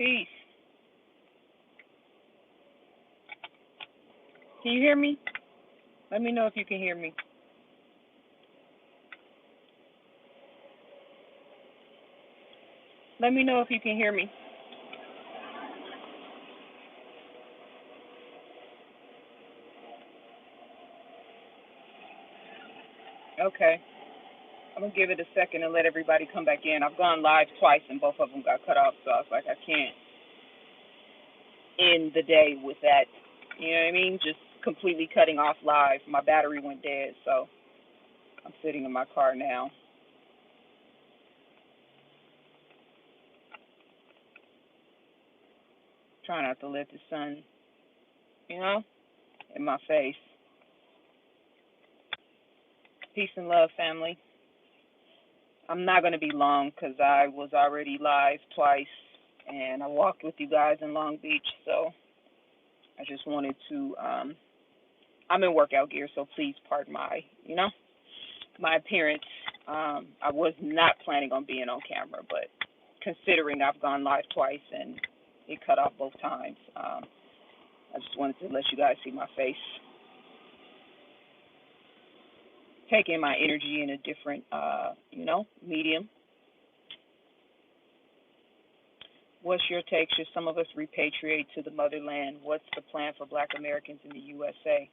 Peace. Can you hear me? Let me know if you can hear me. Let me know if you can hear me. Okay. I'm going to give it a second and let everybody come back in. I've gone live twice and both of them got cut off, so I was like, I can't end the day with that. You know what I mean? Just completely cutting off live. My battery went dead, so I'm sitting in my car now. Trying not to let the sun, in my face. Peace and love, family. I'm not going to be long because I was already live twice and I walked with you guys in Long Beach, so I just wanted to, I'm in workout gear, so please pardon my appearance. I was not planning on being on camera, but considering I've gone live twice and it cut off both times, I just wanted to let you guys see my face. Taking my energy in a different, medium. What's your take? Should some of us repatriate to the motherland? What's the plan for Black Americans in the USA?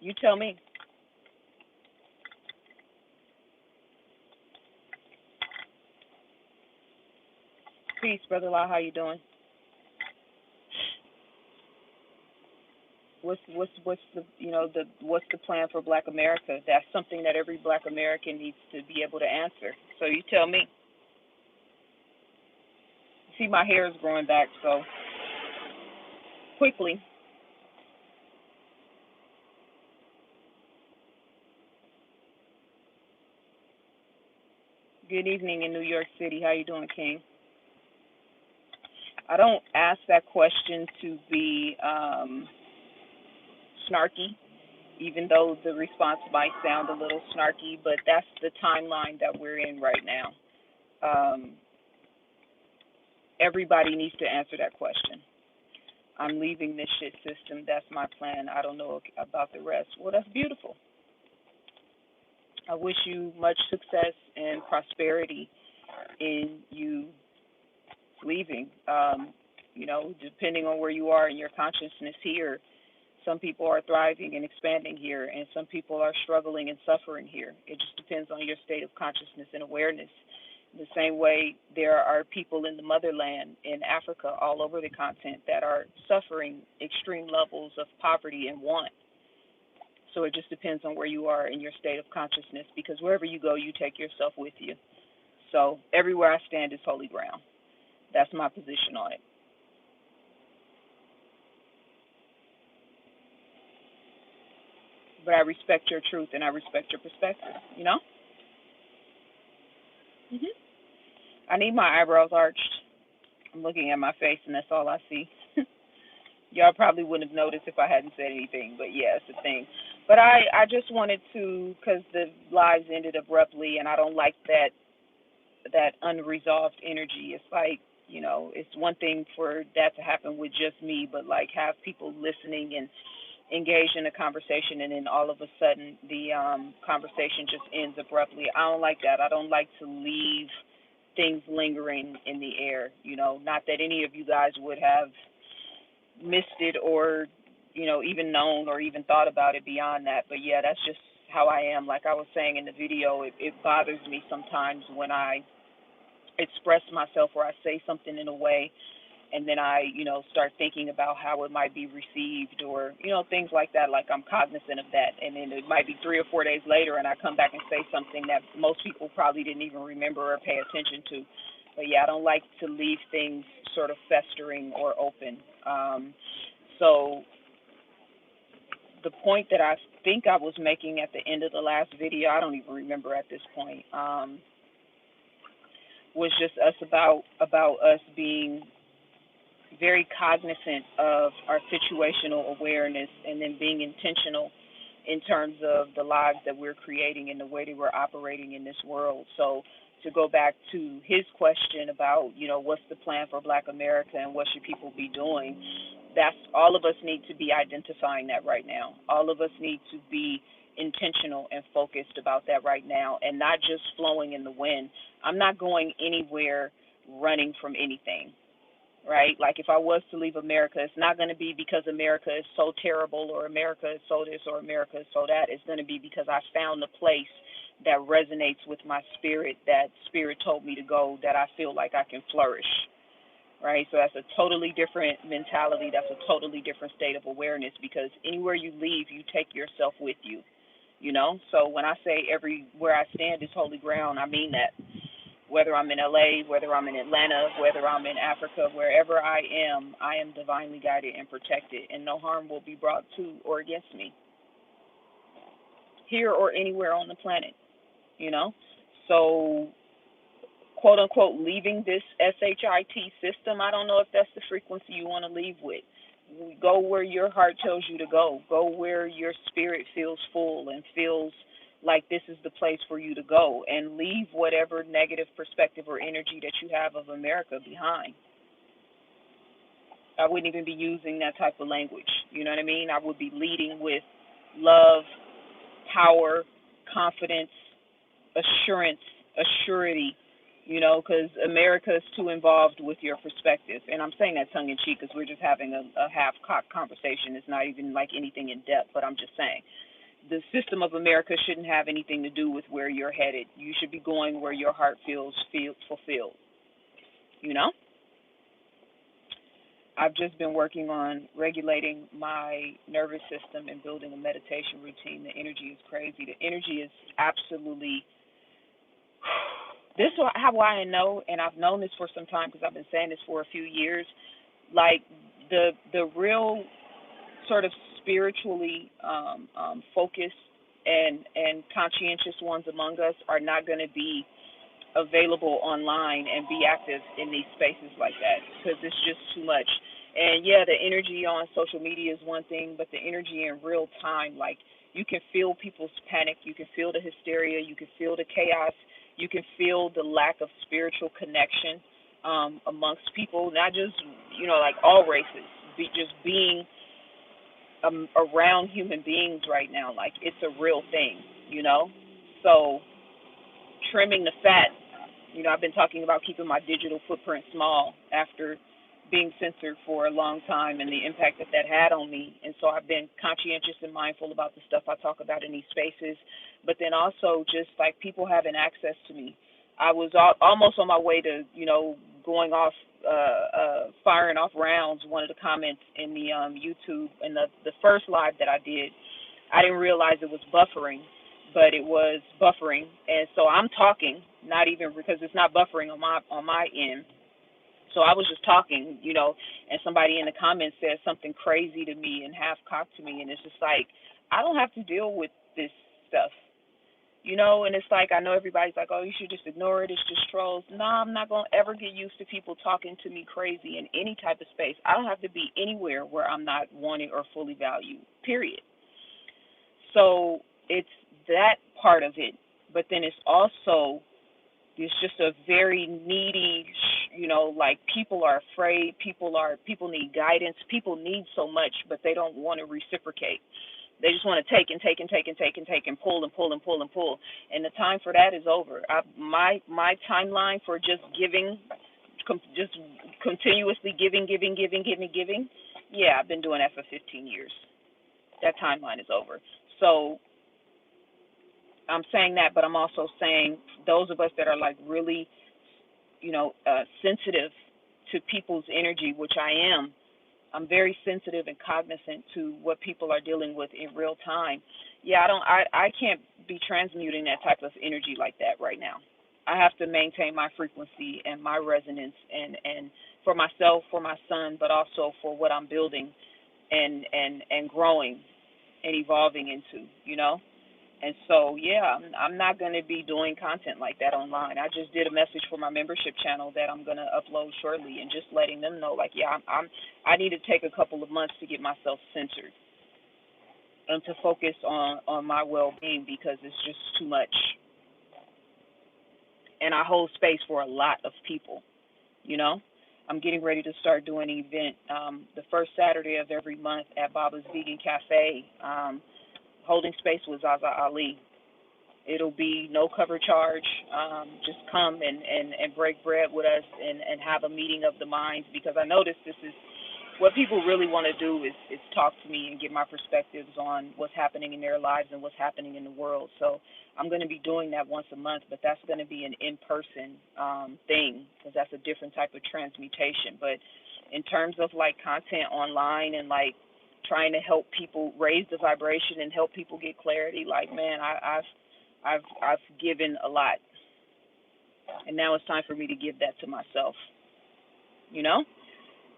You tell me. Peace, Brother La. How you doing? What's the what's the plan for Black America? That's something that every Black American needs to be able to answer. So you tell me. See, my hair is growing back, so quickly. Good evening in New York City. How you doing, King? I don't ask that question to be snarky, even though the response might sound a little snarky, but that's the timeline that we're in right now. Everybody needs to answer that question. I'm leaving this shit system. That's my plan. I don't know about the rest. Well, that's beautiful. I wish you much success and prosperity in you leaving. Depending on where you are in your consciousness here, some people are thriving and expanding here, and some people are struggling and suffering here. It just depends on your state of consciousness and awareness. The same way there are people in the motherland, in Africa, all over the continent that are suffering extreme levels of poverty and want. So it just depends on where you are in your state of consciousness, because wherever you go, you take yourself with you. So everywhere I stand is holy ground. That's my position on it. But I respect your truth and I respect your perspective, I need my eyebrows arched. I'm looking at my face and that's all I see. Y'all probably wouldn't have noticed if I hadn't said anything, but yeah, it's a thing. But I just wanted to, because the lives ended abruptly and I don't like that unresolved energy. It's like, it's one thing for that to happen with just me, but like have people listening and engage in a conversation, and then all of a sudden the conversation just ends abruptly. I don't like that. I don't like to leave things lingering in the air. Not that any of you guys would have missed it or, even known or even thought about it beyond that. But yeah, that's just how I am. Like I was saying in the video, it bothers me sometimes when I express myself or I say something in a way and then I, start thinking about how it might be received or, things like that. Like I'm cognizant of that. And then it might be 3 or 4 days later and I come back and say something that most people probably didn't even remember or pay attention to. But yeah, I don't like to leave things sort of festering or open. So the point that I think I was making at the end of the last video, I don't even remember at this point, was just about us being very cognizant of our situational awareness and then being intentional in terms of the lives that we're creating and the way that we're operating in this world. So to go back to his question about, what's the plan for Black America and what should people be doing, that's all of us need to be identifying that right now. All of us need to be intentional and focused about that right now and not just flowing in the wind. I'm not going anywhere running from anything, right? Like if I was to leave America, it's not going to be because America is so terrible or America is so this or America is so that. It's going to be because I found a place that resonates with my spirit, that spirit told me to go, that I feel like I can flourish, right? So that's a totally different mentality. That's a totally different state of awareness because anywhere you leave, you take yourself with you, So when I say everywhere I stand is holy ground, I mean that. Whether I'm in LA, whether I'm in Atlanta, whether I'm in Africa, wherever I am divinely guided and protected, and no harm will be brought to or against me, here or anywhere on the planet, So, quote unquote, leaving this SHIT system, I don't know if that's the frequency you want to leave with. Go where your heart tells you to go. Go where your spirit feels full and feels like this is the place for you to go, and leave whatever negative perspective or energy that you have of America behind. I wouldn't even be using that type of language. You know what I mean? I would be leading with love, power, confidence, assurance, assurity, because America is too involved with your perspective. And I'm saying that tongue in cheek because we're just having a half-cocked conversation. It's not even like anything in depth, but I'm just saying. The system of America shouldn't have anything to do with where you're headed. You should be going where your heart feels fulfilled. I've just been working on regulating my nervous system and building a meditation routine. The energy is crazy. The energy is absolutely. This is how I know, and I've known this for some time because I've been saying this for a few years. Like the real sort of spiritually focused and conscientious ones among us are not going to be available online and be active in these spaces like that because it's just too much. And yeah, the energy on social media is one thing, but the energy in real time, like you can feel people's panic, you can feel the hysteria, you can feel the chaos, you can feel the lack of spiritual connection amongst people, not just, like all races, just being around human beings right now. Like it's a real thing, So trimming the fat, I've been talking about keeping my digital footprint small after being censored for a long time and the impact that had on me. And so I've been conscientious and mindful about the stuff I talk about in these spaces, but then also just like people having access to me. I was almost on my way to, going off, firing off rounds. One of the comments in the YouTube in the first live that I did, I didn't realize it was buffering, but it was buffering. And so I'm talking, not even because it's not buffering on my end. So I was just talking, and somebody in the comments said something crazy to me and half-cocked to me, and it's just like, I don't have to deal with this stuff, and it's like, I know everybody's like, oh, you should just ignore it, it's just trolls. No, I'm not going to ever get used to people talking to me crazy in any type of space. I don't have to be anywhere where I'm not wanted or fully valued, period. So it's that part of it, but then it's also, it's just a very needy, like people are afraid, people need guidance, people need so much, but they don't want to reciprocate. They just want to take and take and take and take and take and pull and pull and pull and pull. And the time for that is over. My timeline for just giving, just continuously giving. Yeah, I've been doing that for 15 years. That timeline is over. So I'm saying that, but I'm also saying those of us that are like really, sensitive to people's energy, which I am. I'm very sensitive and cognizant to what people are dealing with in real time. Yeah, I can't be transmuting that type of energy like that right now. I have to maintain my frequency and my resonance and for myself, for my son, but also for what I'm building and growing and evolving into, And so, yeah, I'm not going to be doing content like that online. I just did a message for my membership channel that I'm going to upload shortly, and just letting them know, like, yeah, I need to take a couple of months to get myself centered. and to focus on my well-being because it's just too much. And I hold space for a lot of people, you know. I'm getting ready to start doing an event the first Saturday of every month at Baba's Vegan Cafe, holding space with ZaZa Ali. It'll be no cover charge. Just come and break bread with us and have a meeting of the minds because I notice this is what people really want to do is talk to me and get my perspectives on what's happening in their lives and what's happening in the world. So I'm going to be doing that once a month, but that's going to be an in-person thing because that's a different type of transmutation. But in terms of like content online and like trying to help people raise the vibration and help people get clarity, like man, I've given a lot, and now it's time for me to give that to myself. You know.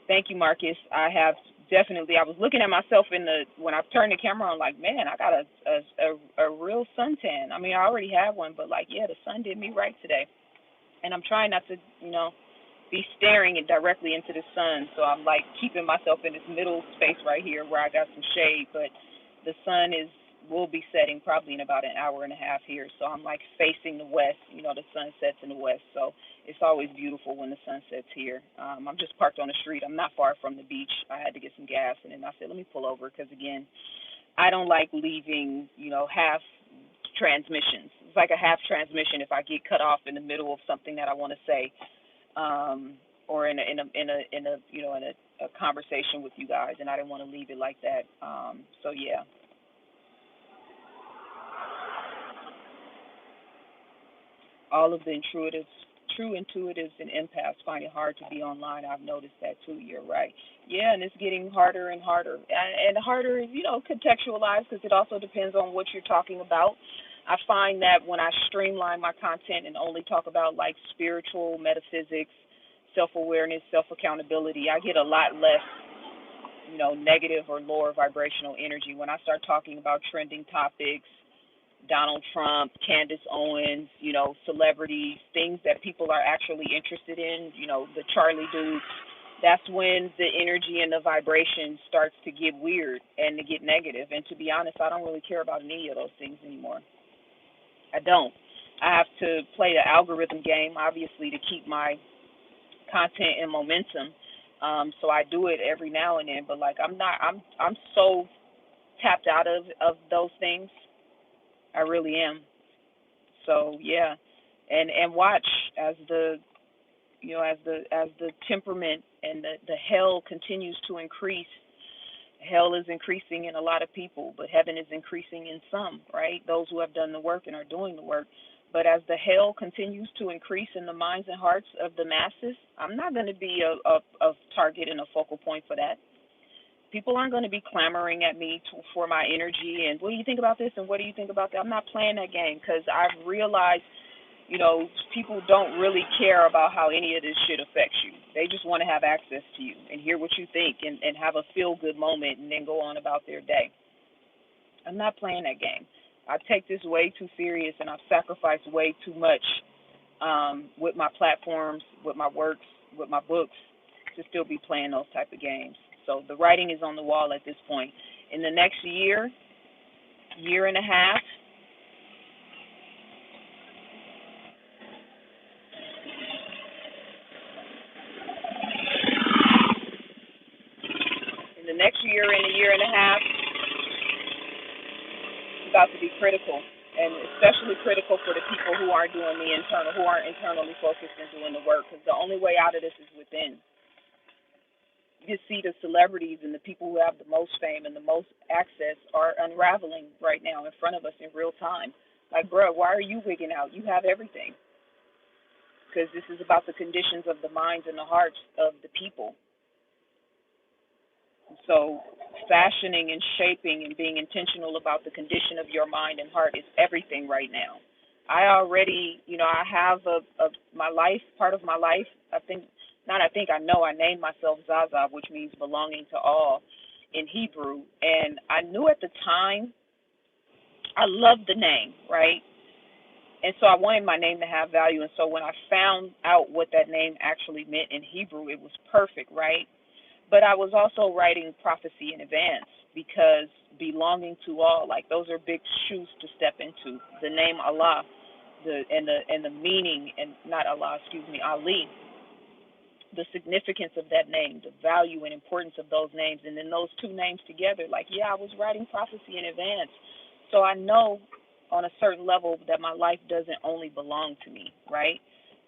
Thank you, Marcus. I have definitely. I was looking at myself when I turned the camera on, like, man, I got a real suntan. I mean, I already have one, but like, yeah, the sun did me right today. And I'm trying not to, be staring it directly into the sun. So I'm like keeping myself in this middle space right here where I got some shade, but the sun will be setting probably in about an hour and a half here. So I'm like facing the west. The sun sets in the west. So it's always beautiful when the sun sets here. I'm just parked on the street. I'm not far from the beach. I had to get some gas, and then I said, let me pull over because, again, I don't like leaving, half transmissions. It's like a half transmission if I get cut off in the middle of something that I want to say, or in a conversation with you guys, and I didn't want to leave it like that. So yeah. All of the true intuitives and empaths find it hard to be online. I've noticed that too. You're right. Yeah, and it's getting harder and harder. And harder is, contextualized because it also depends on what you're talking about. I find that when I streamline my content and only talk about like spiritual, metaphysics, self-awareness, self-accountability, I get a lot less, negative or lower vibrational energy. When I start talking about trending topics, Donald Trump, Candace Owens, celebrities, things that people are actually interested in, the Charlie dude, that's when the energy and the vibration starts to get weird and to get negative. And to be honest, I don't really care about any of those things anymore. I don't. I have to play the algorithm game, obviously, to keep my content and momentum. So I do it every now and then, but like I'm so tapped out of those things. I really am. So yeah, and watch as the temperament and the hell continues to increase. Hell is increasing in a lot of people, but heaven is increasing in some, right? Those who have done the work and are doing the work. But as the hell continues to increase in the minds and hearts of the masses, I'm not going to be a target and a focal point for that. People aren't going to be clamoring at me for my energy and what do you think about this and what do you think about that? I'm not playing that game because I've realized, people don't really care about how any of this shit affects you. They just want to have access to you and hear what you think and have a feel-good moment and then go on about their day. I'm not playing that game. I take this way too serious and I've sacrificed way too much with my platforms, with my works, with my books to still be playing those type of games. So the writing is on the wall at this point. In the next year and a half, in the next year and a year and a half, it's about to be critical, and especially critical for the people who aren't internally focused and doing the work, because the only way out of this is within. You see the celebrities and the people who have the most fame and the most access are unraveling right now in front of us in real time. Like, bro, why are you wigging out? You have everything. Because this is about the conditions of the minds and the hearts of the people. So fashioning and shaping and being intentional about the condition of your mind and heart is everything right now. I already, I have my life, part of my life, I know I named myself ZaZa, which means belonging to all in Hebrew. And I knew at the time, I loved the name, right? And so I wanted my name to have value. And so when I found out what that name actually meant in Hebrew, it was perfect, right? But I was also writing prophecy in advance because belonging to all. Like those are big shoes to step into. The name Allah, the meaning, and not Allah, excuse me, Ali, the significance of that name, the value and importance of those names, and then those two names together. Like, yeah, I was writing prophecy in advance, so I know on a certain level that my life doesn't only belong to me, right?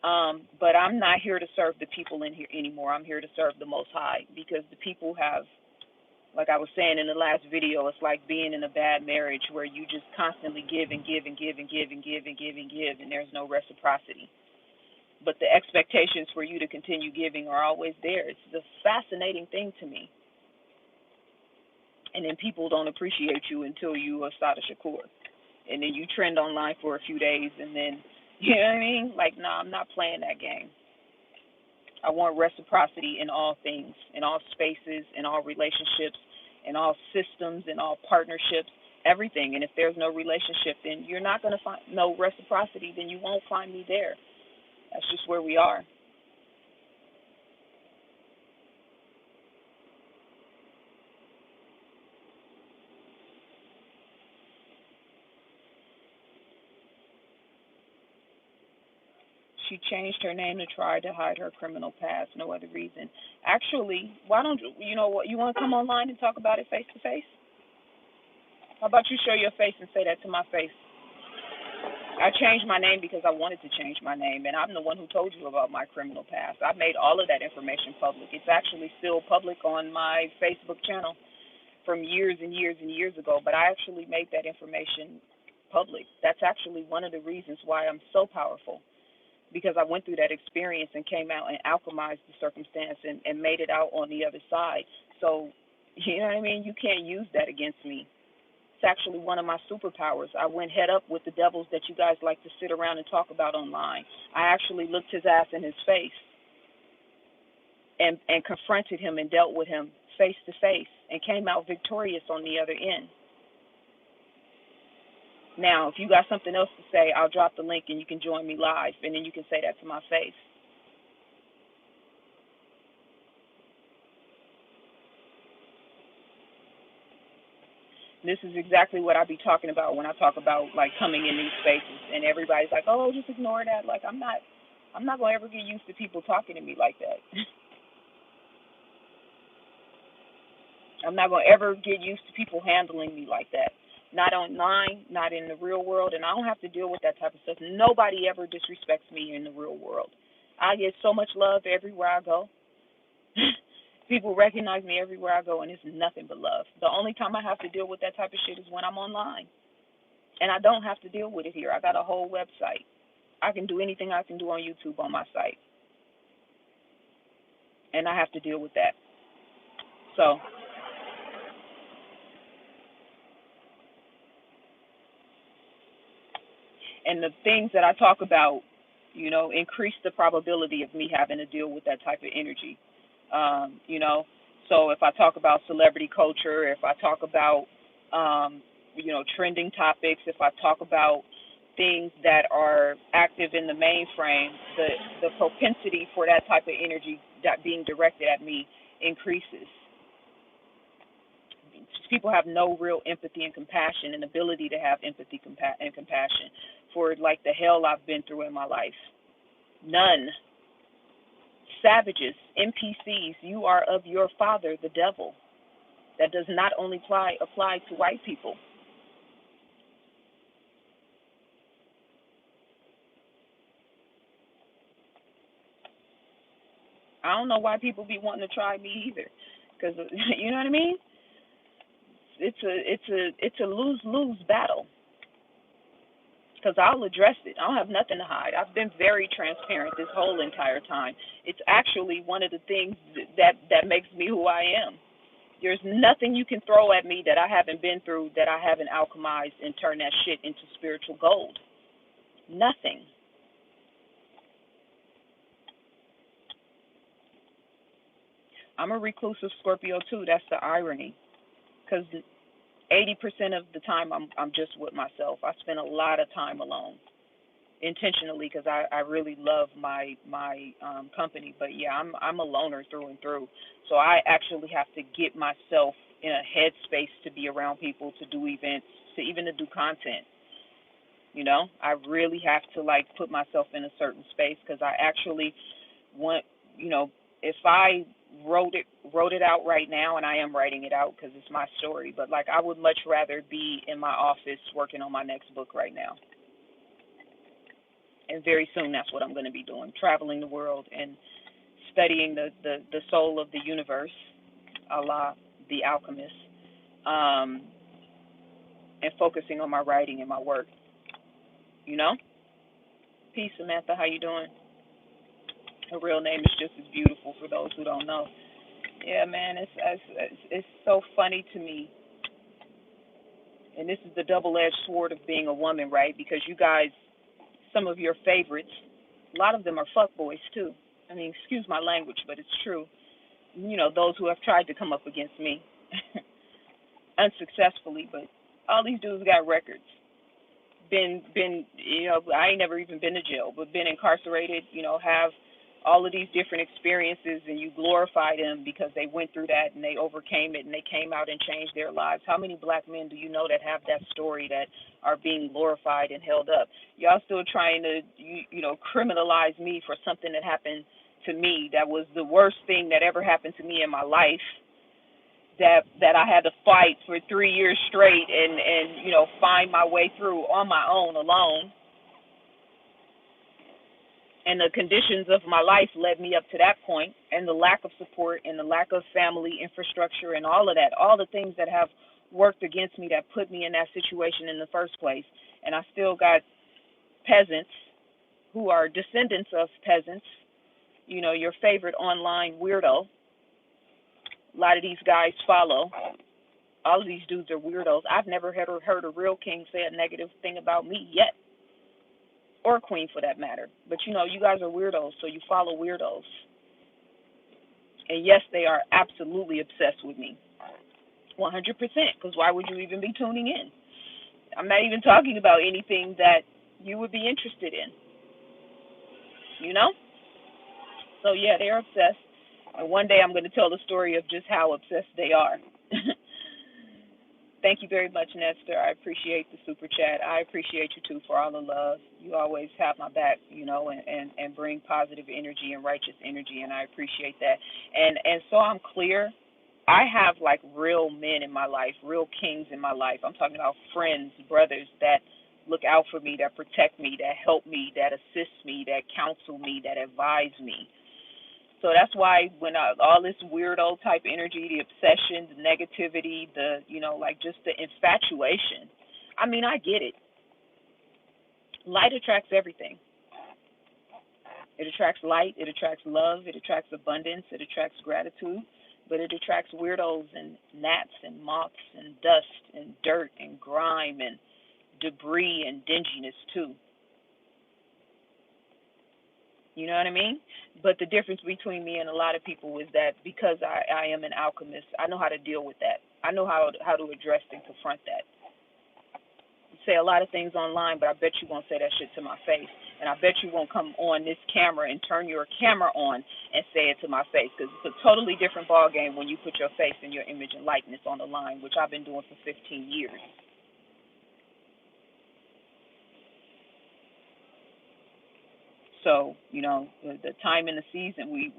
But I'm not here to serve the people in here anymore. I'm here to serve the Most High, because the people have, like I was saying in the last video, it's like being in a bad marriage where you just constantly give and give and give and give and give and give and give, and there's no reciprocity. But the expectations for you to continue giving are always there. It's a fascinating thing to me. And then people don't appreciate you until you are Sada Shakur. And then you trend online for a few days, and then, you know what I mean? Like, nah, I'm not playing that game. I want reciprocity in all things, in all spaces, in all relationships, in all systems, in all partnerships, everything. And if there's no relationship, then you're not going to find no reciprocity, then you won't find me there. That's just where we are. She changed her name to try to hide her criminal past, no other reason. Actually, why don't you know what? You want to come online and talk about it face to face? How about you show your face and say that to my face? I changed my name because I wanted to change my name, and I'm the one who told you about my criminal past. I made all of that information public. It's actually still public on my Facebook channel from years and years and years ago, but I actually made that information public. That's actually one of the reasons why I'm so powerful, because I went through that experience and came out and alchemized the circumstance and made it out on the other side. So, you know what I mean? You can't use that against me. It's actually one of my superpowers. I went head up with the devils that you guys like to sit around and talk about online. I actually looked his ass in his face and confronted him and dealt with him face to face and came out victorious on the other end. Now, if you got something else to say, I'll drop the link and you can join me live, and then you can say that to my face. This is exactly what I be talking about when I talk about like coming in these spaces, and everybody's like, "Oh, just ignore that." Like I'm not gonna ever get used to people talking to me like that. I'm not gonna ever get used to people handling me like that. Not online, not in the real world, and I don't have to deal with that type of stuff. Nobody ever disrespects me in the real world. I get so much love everywhere I go. People recognize me everywhere I go, and it's nothing but love. The only time I have to deal with that type of shit is when I'm online. And I don't have to deal with it here. I got a whole website. I can do anything I can do on YouTube on my site. And I have to deal with that. So, and the things that I talk about, you know, increase the probability of me having to deal with that type of energy. You know, so if I talk about celebrity culture, if I talk about, you know, trending topics, if I talk about things that are active in the mainframe, the propensity for that type of energy that being directed at me increases. People have no real empathy and compassion and ability to have empathy and compassion for like the hell I've been through in my life. None. Savages, NPCs, you are of your father, the devil. That does not only apply to white people. I don't know why people be wanting to try me either, because you know what I mean. It's a lose-lose battle, because I'll address it. I don't have nothing to hide. I've been very transparent this whole entire time. It's actually one of the things that makes me who I am. There's nothing you can throw at me that I haven't been through, that I haven't alchemized and turned that shit into spiritual gold. Nothing. I'm a reclusive Scorpio too. That's the irony, because 80% of the time I'm just with myself. I spend a lot of time alone. intentionally because I really love my company. But yeah, I'm a loner through and through. So I actually have to get myself in a headspace to be around people, to do events, to even to do content. I really have to like put myself in a certain space because I actually want, you know, if I wrote it out right now, and I am writing it out because it's my story, but like I would much rather be in my office working on my next book right now. And very soon that's what I'm going to be doing, traveling the world and studying the soul of the universe, Allah, the alchemist, um, and focusing on my writing and my work. You know? Peace, Samantha. How you doing? Her real name is just as beautiful for those who don't know. Yeah, man, it's so funny to me, and this is the double-edged sword of being a woman, right? Because you guys, some of your favorites, a lot of them are fuckboys too. I mean, excuse my language, but it's true. Those who have tried to come up against me unsuccessfully, but all these dudes got records. I ain't never even been to jail, but been incarcerated, have all of these different experiences, and you glorify them because they went through that and they overcame it and they came out and changed their lives. How many black men do you know that have that story, that are being glorified and held up? Y'all still trying to criminalize me for something that happened to me that was the worst thing that ever happened to me in my life, that I had to fight for 3 years straight and find my way through on my own, alone. And the conditions of my life led me up to that point, and the lack of support and the lack of family infrastructure and all of that, all the things that have worked against me that put me in that situation in the first place. And I still got peasants who are descendants of peasants, your favorite online weirdo. A lot of these guys follow. All of these dudes are weirdos. I've never heard a real king say a negative thing about me yet, or queen for that matter. But you guys are weirdos, so you follow weirdos. And yes, they are absolutely obsessed with me, 100%. Because why would you even be tuning in? I'm not even talking about anything that you would be interested in. So yeah, they're obsessed. And one day I'm going to tell the story of just how obsessed they are. Thank you very much, Nestor. I appreciate the super chat. I appreciate you too for all the love. You always have my back, and bring positive energy and righteous energy, and I appreciate that. And so I'm clear. I have like real men in my life, real kings in my life. I'm talking about friends, brothers that look out for me, that protect me, that help me, that assist me, that counsel me, that advise me. So that's why when all this weirdo type energy, the obsession, the negativity, just the infatuation, I mean, I get it. Light attracts everything. It attracts light, it attracts love, it attracts abundance, it attracts gratitude, but it attracts weirdos and gnats and moths and dust and dirt and grime and debris and dinginess too. You know what I mean? But the difference between me and a lot of people is that because I am an alchemist, I know how to deal with that. I know how to address and confront that. You say a lot of things online, but I bet you won't say that shit to my face. And I bet you won't come on this camera and turn your camera on and say it to my face, because it's a totally different ball game when you put your face and your image and likeness on the line, which I've been doing for 15 years. So, the time in the season, we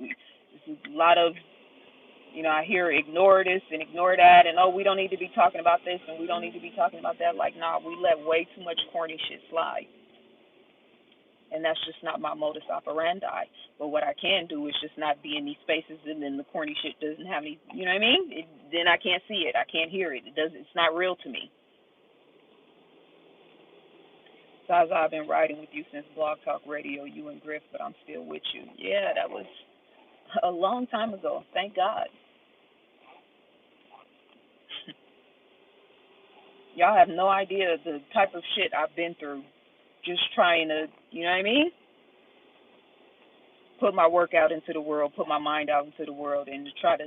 this is a lot of, I hear ignore this and ignore that, and we don't need to be talking about this and we don't need to be talking about that. Like, nah, we let way too much corny shit slide. And that's just not my modus operandi. But what I can do is just not be in these spaces, and then the corny shit doesn't have any, you know what I mean? Then I can't see it. I can't hear it. It's not real to me. ZaZa, I've been riding with you since Blog Talk Radio, you and Griff, but I'm still with you. Yeah, that was a long time ago. Thank God. Y'all have no idea the type of shit I've been through just trying to, you know what I mean? Put my work out into the world, put my mind out into the world, and to try to,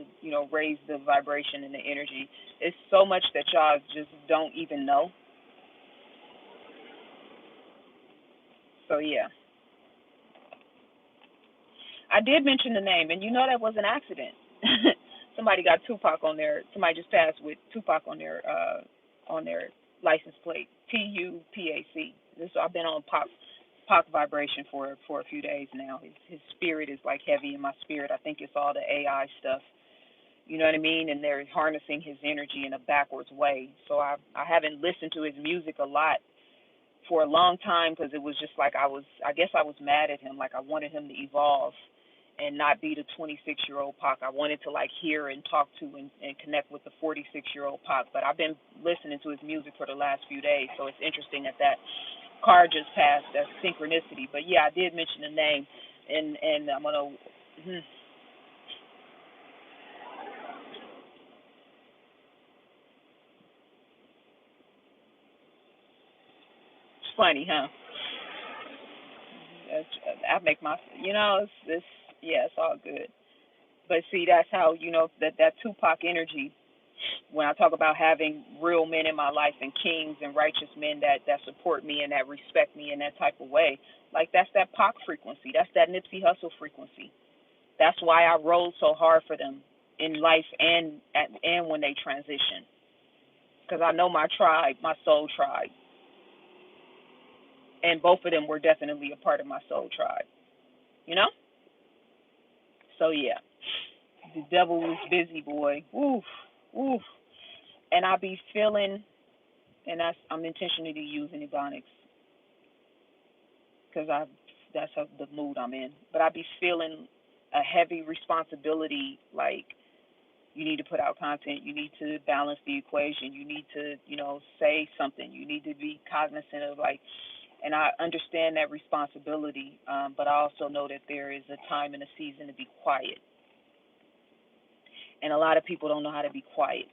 raise the vibration and the energy. It's so much that y'all just don't even know. So yeah, I did mention the name, and you know that was an accident. Somebody got Tupac on their. Somebody just passed with Tupac on their license plate. TUPAC. This I've been on Pac vibration for a few days now. His spirit is like heavy in my spirit. I think it's all the AI stuff. You know what I mean? And they're harnessing his energy in a backwards way. So I haven't listened to his music a lot for a long time because it was just like I guess I was mad at him. Like I wanted him to evolve and not be the 26-year-old Pac. I wanted to like hear and talk to and connect with the 46-year-old Pac. But I've been listening to his music for the last few days, so it's interesting that car just passed. That's synchronicity. But yeah, I did mention the name, and I'm gonna. It's funny, huh? I make my, it's yeah, it's all good. But see, that's how that Tupac energy. When I talk about having real men in my life and kings and righteous men that support me and that respect me in that type of way, like that's that Pac frequency. That's that Nipsey Hussle frequency. That's why I rode so hard for them in life and when they transition, because I know my tribe, my soul tribe, and both of them were definitely a part of my soul tribe. You know. So yeah, the devil was busy, boy. Oof, oof. And I be feeling, and I'm intentionally using Ebonics because that's the mood I'm in. But I be feeling a heavy responsibility, like you need to put out content, you need to balance the equation, you need to, say something, you need to be cognizant of like, and I understand that responsibility, but I also know that there is a time and a season to be quiet, and a lot of people don't know how to be quiet.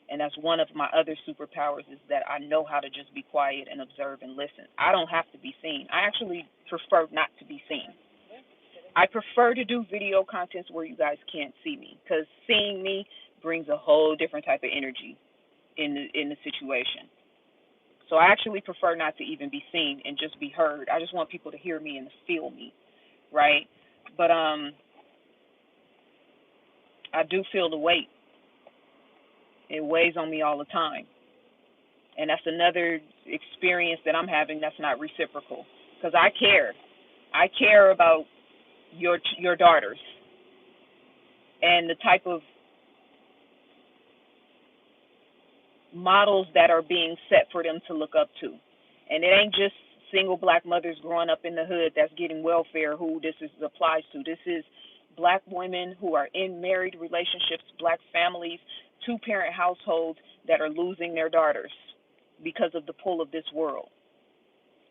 And that's one of my other superpowers is that I know how to just be quiet and observe and listen. I don't have to be seen. I actually prefer not to be seen. I prefer to do video contents where you guys can't see me because seeing me brings a whole different type of energy in the situation. So I actually prefer not to even be seen and just be heard. I just want people to hear me and feel me, right? But I do feel the weight. It weighs on me all the time. And that's another experience that I'm having that's not reciprocal because I care. I care about your daughters and the type of models that are being set for them to look up to. And it ain't just single black mothers growing up in the hood that's getting welfare who applies to. This is black women who are in married relationships, black families, two-parent households that are losing their daughters because of the pull of this world.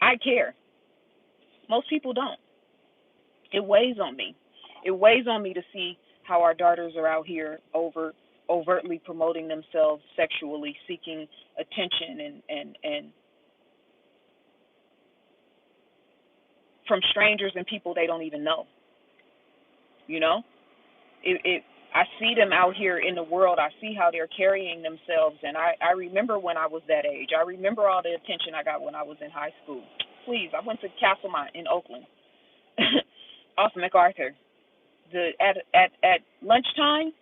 I care. Most people don't. It weighs on me. It weighs on me to see how our daughters are out here overtly promoting themselves sexually, seeking attention and from strangers and people they don't even know. You know? I see them out here in the world. I see how they're carrying themselves, and I remember when I was that age. I remember all the attention I got when I was in high school. Please, I went to Castlemont in Oakland, off MacArthur. At lunchtime,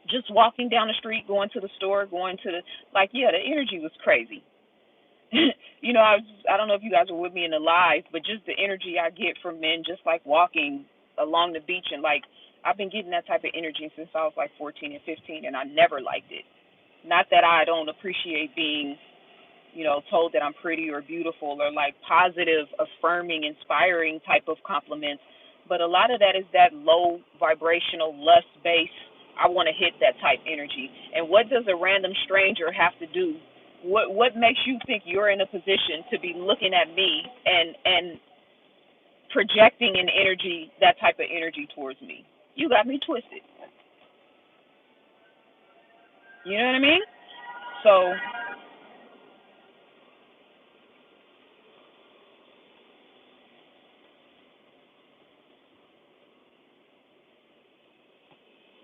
just walking down the street, going to the store, going to the the energy was crazy. I don't know if you guys were with me in the live, but just the energy I get from men just like walking along the beach and like I've been getting that type of energy since I was like 14 and 15 and I never liked it. Not that I don't appreciate being, told that I'm pretty or beautiful or like positive, affirming, inspiring type of compliments, but a lot of that is that low vibrational lust base. I want to hit that type energy. And what does a random stranger have to do? What makes you think you're in a position to be looking at me and projecting an energy, that type of energy towards me? You got me twisted. You know what I mean? So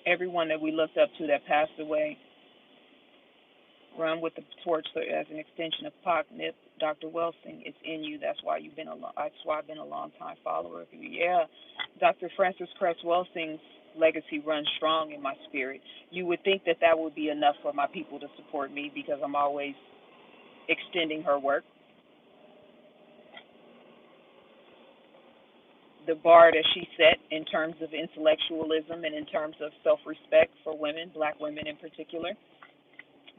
everyone that we looked up to that passed away, Run with the torch as an extension of Pac, Nip, Dr. Welsing. It's in you. That's why you've been that's why I've been a long time follower of you. Yeah, Dr. Francis Cress Welsing's legacy runs strong in my spirit. You would think that that would be enough for my people to support me because I'm always extending her work. The bar that she set in terms of intellectualism and in terms of self-respect for women, black women in particular.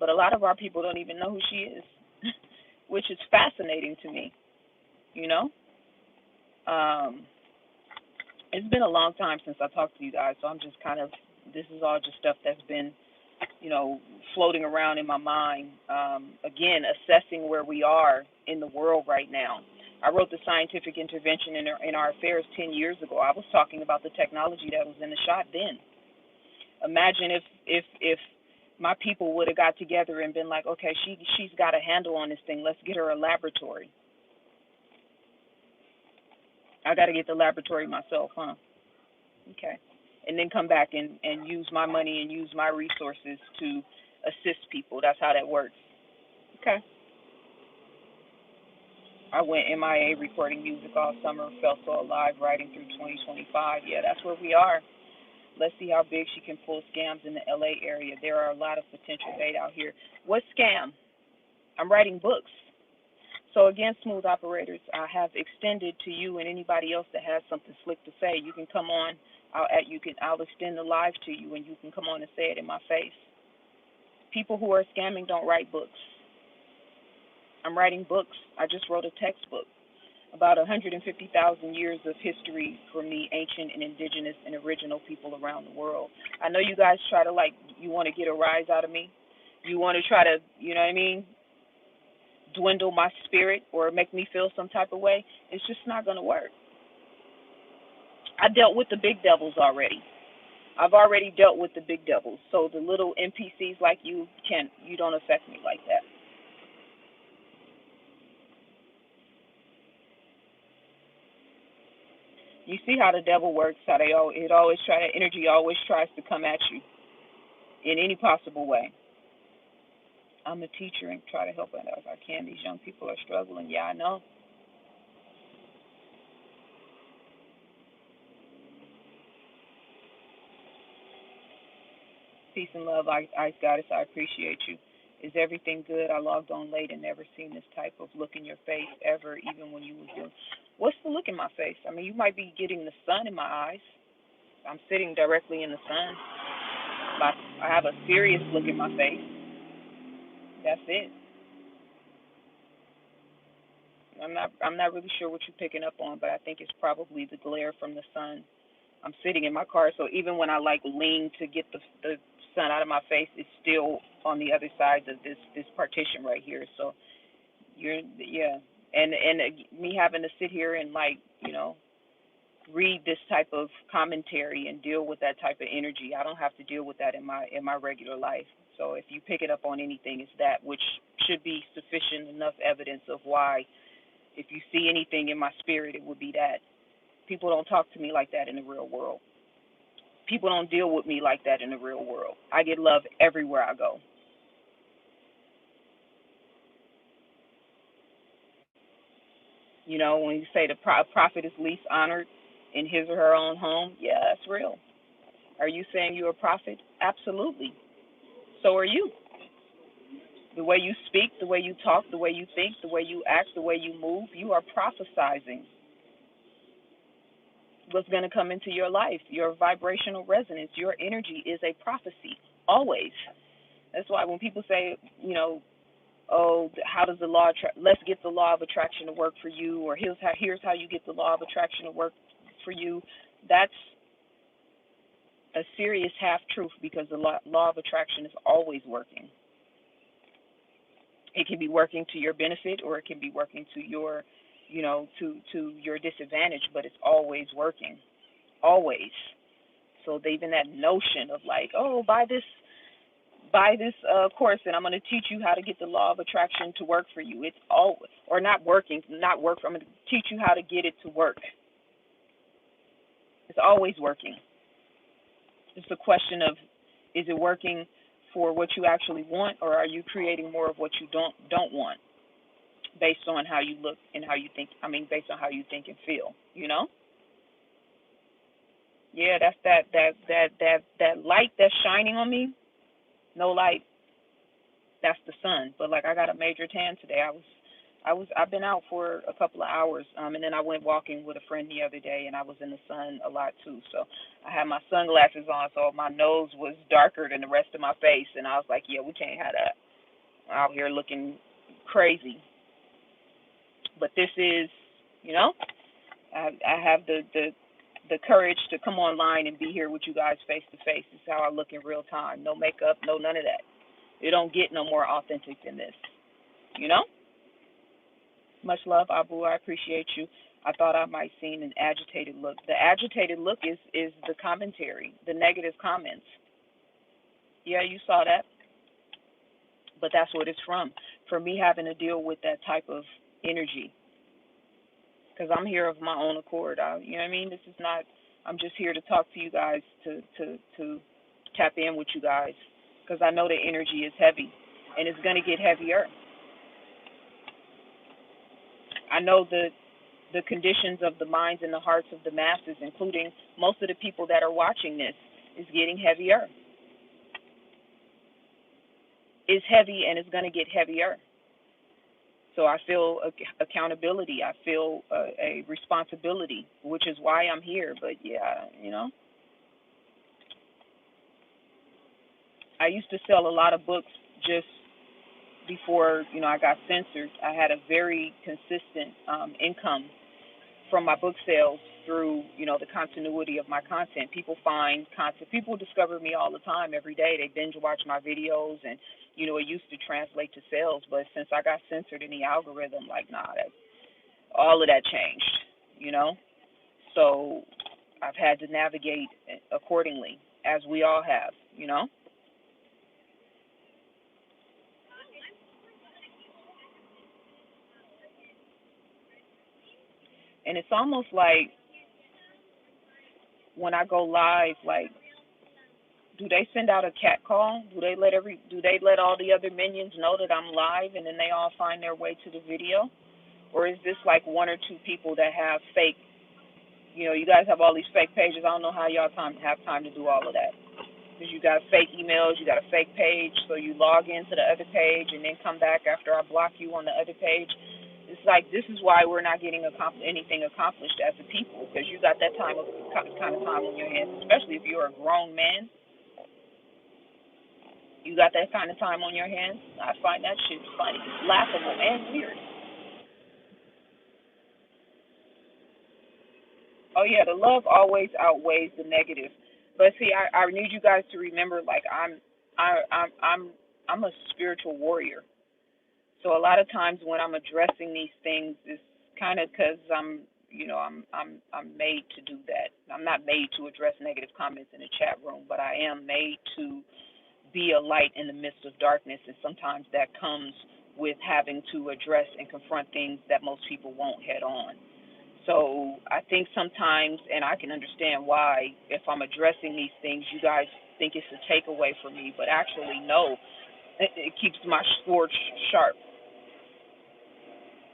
But a lot of our people don't even know who she is, which is fascinating to me, you know? Um, it's been a long time since I talked to you guys, so I'm just kind of, this is all just stuff that's been, floating around in my mind. Again, assessing where we are in the world right now. I wrote the scientific intervention in our affairs 10 years ago. I was talking about the technology that was in the shot then. Imagine if my people would have got together and been like, okay, she's got a handle on this thing. Let's get her a laboratory. I got to get the laboratory myself, huh? Okay. And then come back and use my money and use my resources to assist people. That's how that works. Okay. I went MIA recording music all summer, felt so alive writing through 2025. Yeah, that's where we are. Let's see how big she can pull scams in the LA area. There are a lot of potential bait out here. What scam? I'm writing books. So again, smooth operators, I have extended to you and anybody else that has something slick to say. You can come on. I'll extend the live to you, and you can come on and say it in my face. People who are scamming don't write books. I'm writing books. I just wrote a textbook about 150,000 years of history from the ancient and indigenous and original people around the world. I know you guys try to, you want to get a rise out of me. You want to try to, you know what I mean, dwindle my spirit or make me feel some type of way. It's just not going to work. I dealt with the big devils already. I've already dealt with the big devils. So the little NPCs like you don't affect me like that. You see how the devil works, how energy always tries to come at you in any possible way. I'm a teacher and try to help as I can. These young people are struggling. Yeah, I know. Peace and love, Ice Goddess. I appreciate you. Is everything good? I logged on late and never seen this type of look in your face ever, even when you was doing. What's the look in my face? I mean, you might be getting the sun in my eyes. I'm sitting directly in the sun. I have a serious look in my face. That's it. I'm not really sure what you're picking up on, but I think it's probably the glare from the sun. I'm sitting in my car, so even when I lean to get the sun out of my face, it's still on the other side of this partition right here. So yeah, and me having to sit here and read this type of commentary and deal with that type of energy. I don't have to deal with that in my regular life. So if you pick it up on anything, it's that, which should be sufficient enough evidence of why. If you see anything in my spirit, it would be that. People don't talk to me like that in the real world. People don't deal with me like that in the real world. I get love everywhere I go. When you say the prophet is least honored in his or her own home, yeah, that's real. Are you saying you're a prophet? Absolutely. So are you. The way you speak, the way you talk, the way you think, the way you act, the way you move, you are prophesizing what's going to come into your life. Your vibrational resonance, your energy is a prophecy, always. That's why when people say, oh, how does the law let's get the law of attraction to work for you, or here's how you get the law of attraction to work for you, that's a serious half truth, because the law of attraction is always working. It can be working to your benefit, or it can be working to your to your disadvantage, but it's always working, always. So even that notion of oh, buy this course, and I'm going to teach you how to get the law of attraction to work for you. It's all, or not working, not work. I'm going to teach you how to get it to work. It's always working. It's a question of, is it working for what you actually want, or are you creating more of what you don't want based on how you look and how you think? I mean, based on how you think and feel, you know? Yeah, that's that light that's shining on me. No light, that's the sun. But like I got a major tan today. I've been out for a couple of hours, and then I went walking with a friend the other day, and I was in the sun a lot too. So I had my sunglasses on, so my nose was darker than the rest of my face, and I was like, yeah, we can't have that out here looking crazy. But this is, you know, I have the courage to come online and be here with you guys face to face. This is how I look in real time. No makeup, no none of that. It don't get no more authentic than this, you know. Much love, Abu. I appreciate you. I thought I might seen an agitated look. The agitated look is the commentary, the negative comments. Yeah, you saw that, but that's what it's from. For me having to deal with that type of energy, because I'm here of my own accord. You know what I mean? This is not. I'm just here to talk to you guys, to tap in with you guys, because I know the energy is heavy, and it's gonna get heavier. I know the conditions of the minds and the hearts of the masses, including most of the people that are watching this, is getting heavier. It's heavy, and it's going to get heavier. So I feel accountability. I feel a responsibility, which is why I'm here. But yeah, you know, I used to sell a lot of books just before, you know, I got censored. I had a very consistent income from my book sales through, you know, the continuity of my content. People find content. People discover me all the time, every day. They binge watch my videos, and, you know, it used to translate to sales. But since I got censored in the algorithm, like, nah, all of that changed, you know. So I've had to navigate accordingly, as we all have, you know. And it's almost like when I go live, like, do they send out a cat call? Do they let all the other minions know that I'm live, and then they all find their way to the video? Or is this like one or two people that have fake, you know, you guys have all these fake pages. I don't know how y'all have time to do all of that. Because you got fake emails, you got a fake page, so you log into the other page and then come back after I block you on the other page. It's like, this is why we're not getting anything accomplished as a people, because you got that kind of time on your hands, especially if you're a grown man. You got that kind of time on your hands. I find that shit funny, laughable, and weird. Oh yeah, the love always outweighs the negative. But see, I need you guys to remember, like, I'm a spiritual warrior. So a lot of times when I'm addressing these things, it's kind of because I'm made to do that. I'm not made to address negative comments in the chat room, but I am made to be a light in the midst of darkness, and sometimes that comes with having to address and confront things that most people won't head on. So I think sometimes, and I can understand why, if I'm addressing these things, you guys think it's a takeaway from me, but actually, no, it keeps my sword sharp.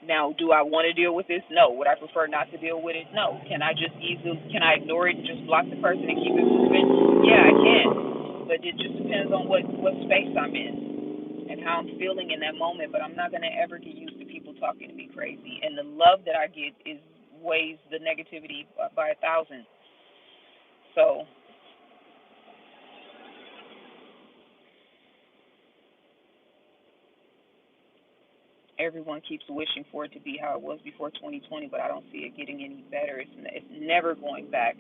Now, do I want to deal with this? No. Would I prefer not to deal with it? No. Can I ignore it and just block the person and keep it moving? Yeah, I can. But it just depends on what space I'm in and how I'm feeling in that moment. But I'm not going to ever get used to people talking to me crazy. And the love that I get is weighs the negativity by 1,000. So everyone keeps wishing for it to be how it was before 2020, but I don't see it getting any better. It's never going back.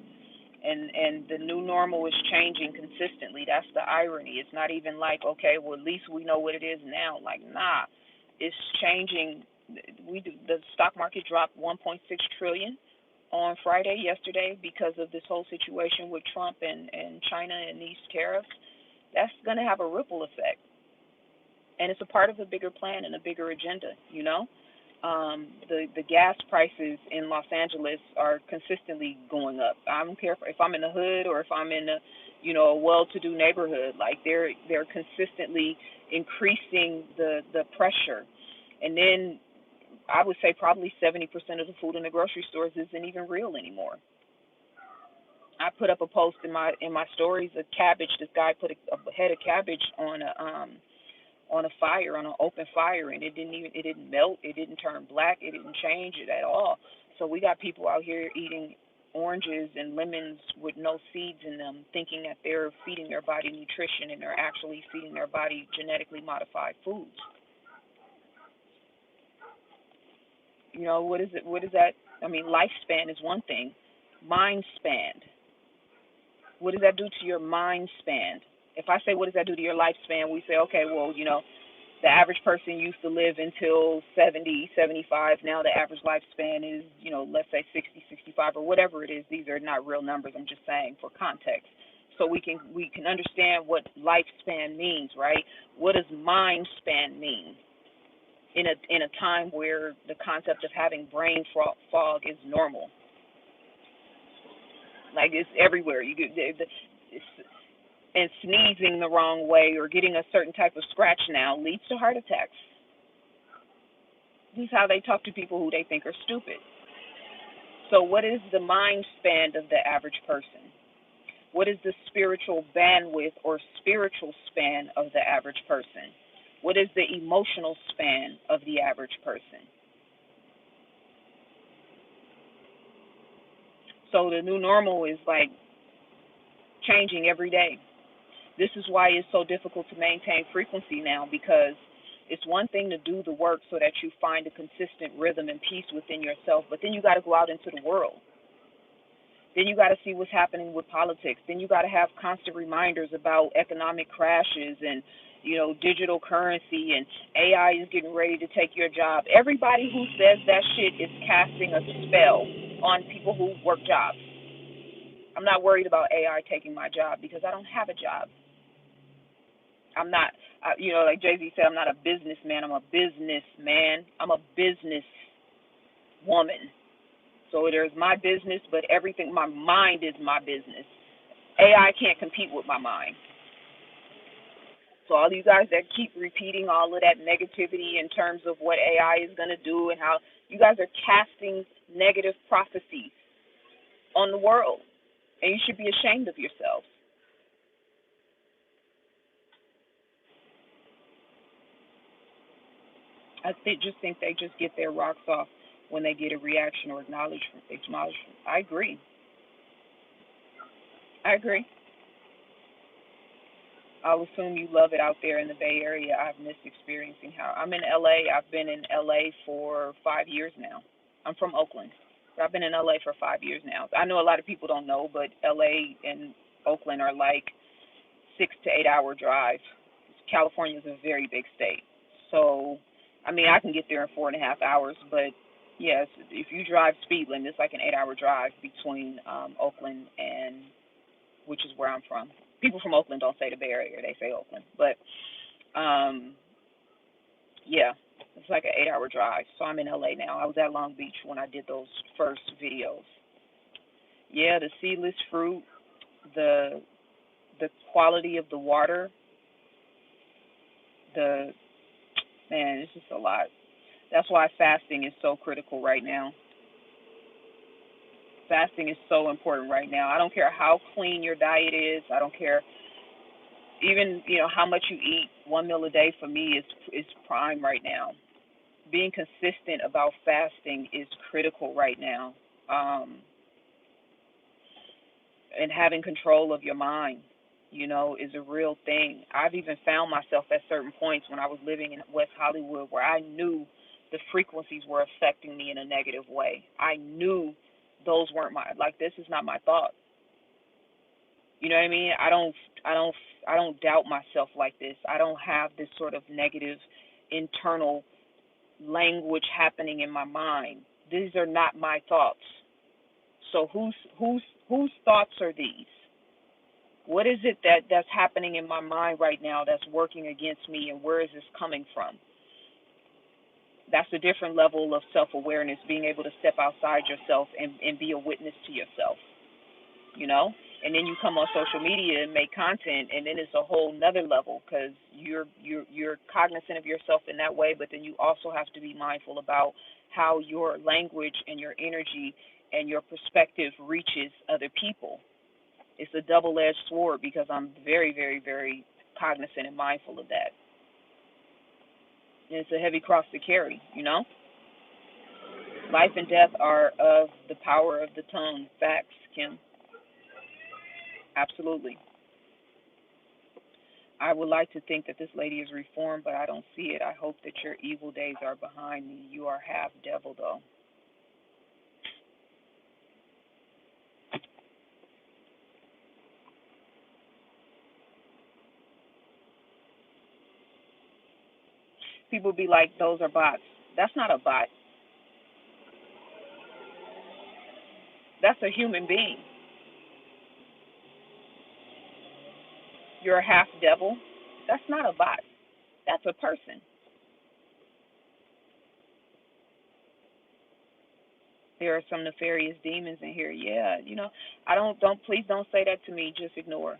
And the new normal is changing consistently. That's the irony. It's not even like, okay, well, at least we know what it is now. Like, nah, it's changing. The stock market dropped 1.6 trillion on Friday, yesterday, because of this whole situation with Trump and China and these tariffs. That's going to have a ripple effect, and it's a part of a bigger plan and a bigger agenda, you know. The gas prices in Los Angeles are consistently going up. I don't care if I'm in the hood or if I'm in a a well-to-do neighborhood. Like they're consistently increasing the pressure, and then I would say probably 70% of the food in the grocery stores isn't even real anymore. I put up a post in my stories of cabbage. This guy put a head of cabbage on a fire, on an open fire, and it didn't melt, it didn't turn black, it didn't change it at all. So we got people out here eating oranges and lemons with no seeds in them, thinking that they're feeding their body nutrition, and they're actually feeding their body genetically modified foods. What is it? What is that? I mean, lifespan is one thing. Mind span. What does that do to your mind span? If I say, what does that do to your lifespan? We say, okay, well, the average person used to live until 70, 75. Now the average lifespan is, let's say 60, 65, or whatever it is. These are not real numbers. I'm just saying for context. So we can understand what lifespan means, right? What does mind span mean? In a time where the concept of having brain fog is normal. Like it's everywhere. And sneezing the wrong way or getting a certain type of scratch now leads to heart attacks. This is how they talk to people who they think are stupid. So what is the mind span of the average person? What is the spiritual bandwidth or spiritual span of the average person? What is the emotional span of the average person? So the new normal is like changing every day. This is why it's so difficult to maintain frequency now, because it's one thing to do the work so that you find a consistent rhythm and peace within yourself, but then you got to go out into the world. Then you got to see what's happening with politics. Then you got to have constant reminders about economic crashes and, digital currency, and AI is getting ready to take your job. Everybody who says that shit is casting a spell on people who work jobs. I'm not worried about AI taking my job because I don't have a job. I'm not, like Jay-Z said, I'm not a businessman. I'm a businessman. I'm a business woman. So there's my business, but everything, my mind is my business. AI can't compete with my mind. So all you guys that keep repeating all of that negativity in terms of what AI is going to do and how you guys are casting negative prophecies on the world, and you should be ashamed of yourselves. Just think they just get their rocks off when they get a reaction or acknowledgement. I agree. I agree. I'll assume you love it out there in the Bay Area. I've missed experiencing how I'm in LA. I've been in LA for 5 years now. I'm from Oakland, but I've been in LA for 5 years now. I know a lot of people don't know, but LA and Oakland are like 6 to 8 hour drive. California is a very big state, so I mean I can get there in 4.5 hours. But yes, if you drive speed limit, it's like an 8 hour drive between Oakland and which is where I'm from. People from Oakland don't say the Bay Area; they say Oakland. But yeah, it's like an 8 hour drive. So I'm in LA now. I was at Long Beach when I did those first videos. Yeah, the seedless fruit, the quality of the water, the man, it's just a lot. That's why fasting is so critical right now. Fasting is so important right now. I don't care how clean your diet is. I don't care even how much you eat. One meal a day for me is prime right now. Being consistent about fasting is critical right now, and having control of your mind, is a real thing. I've even found myself at certain points when I was living in West Hollywood where I knew the frequencies were affecting me in a negative way. I knew those weren't this is not my thought. You know what I mean? I don't doubt myself like this. I don't have this sort of negative internal language happening in my mind. These are not my thoughts. So whose thoughts are these? What is it that's happening in my mind right now that's working against me, and where is this coming from? That's a different level of self-awareness, being able to step outside yourself and be a witness to yourself, you know? And then you come on social media and make content, and then it's a whole nother level because you're cognizant of yourself in that way, but then you also have to be mindful about how your language and your energy and your perspective reaches other people. It's a double-edged sword because I'm very, very, very cognizant and mindful of that. And it's a heavy cross to carry, you know? Life and death are of the power of the tongue. Facts, Kim. Absolutely. I would like to think that this lady is reformed, but I don't see it. I hope that your evil days are behind me. You are half devil, though. People be like, those are bots. That's not a bot. That's a human being. You're a half devil. That's not a bot. That's a person. There are some nefarious demons in here. Yeah, I don't please don't say that to me. Just ignore.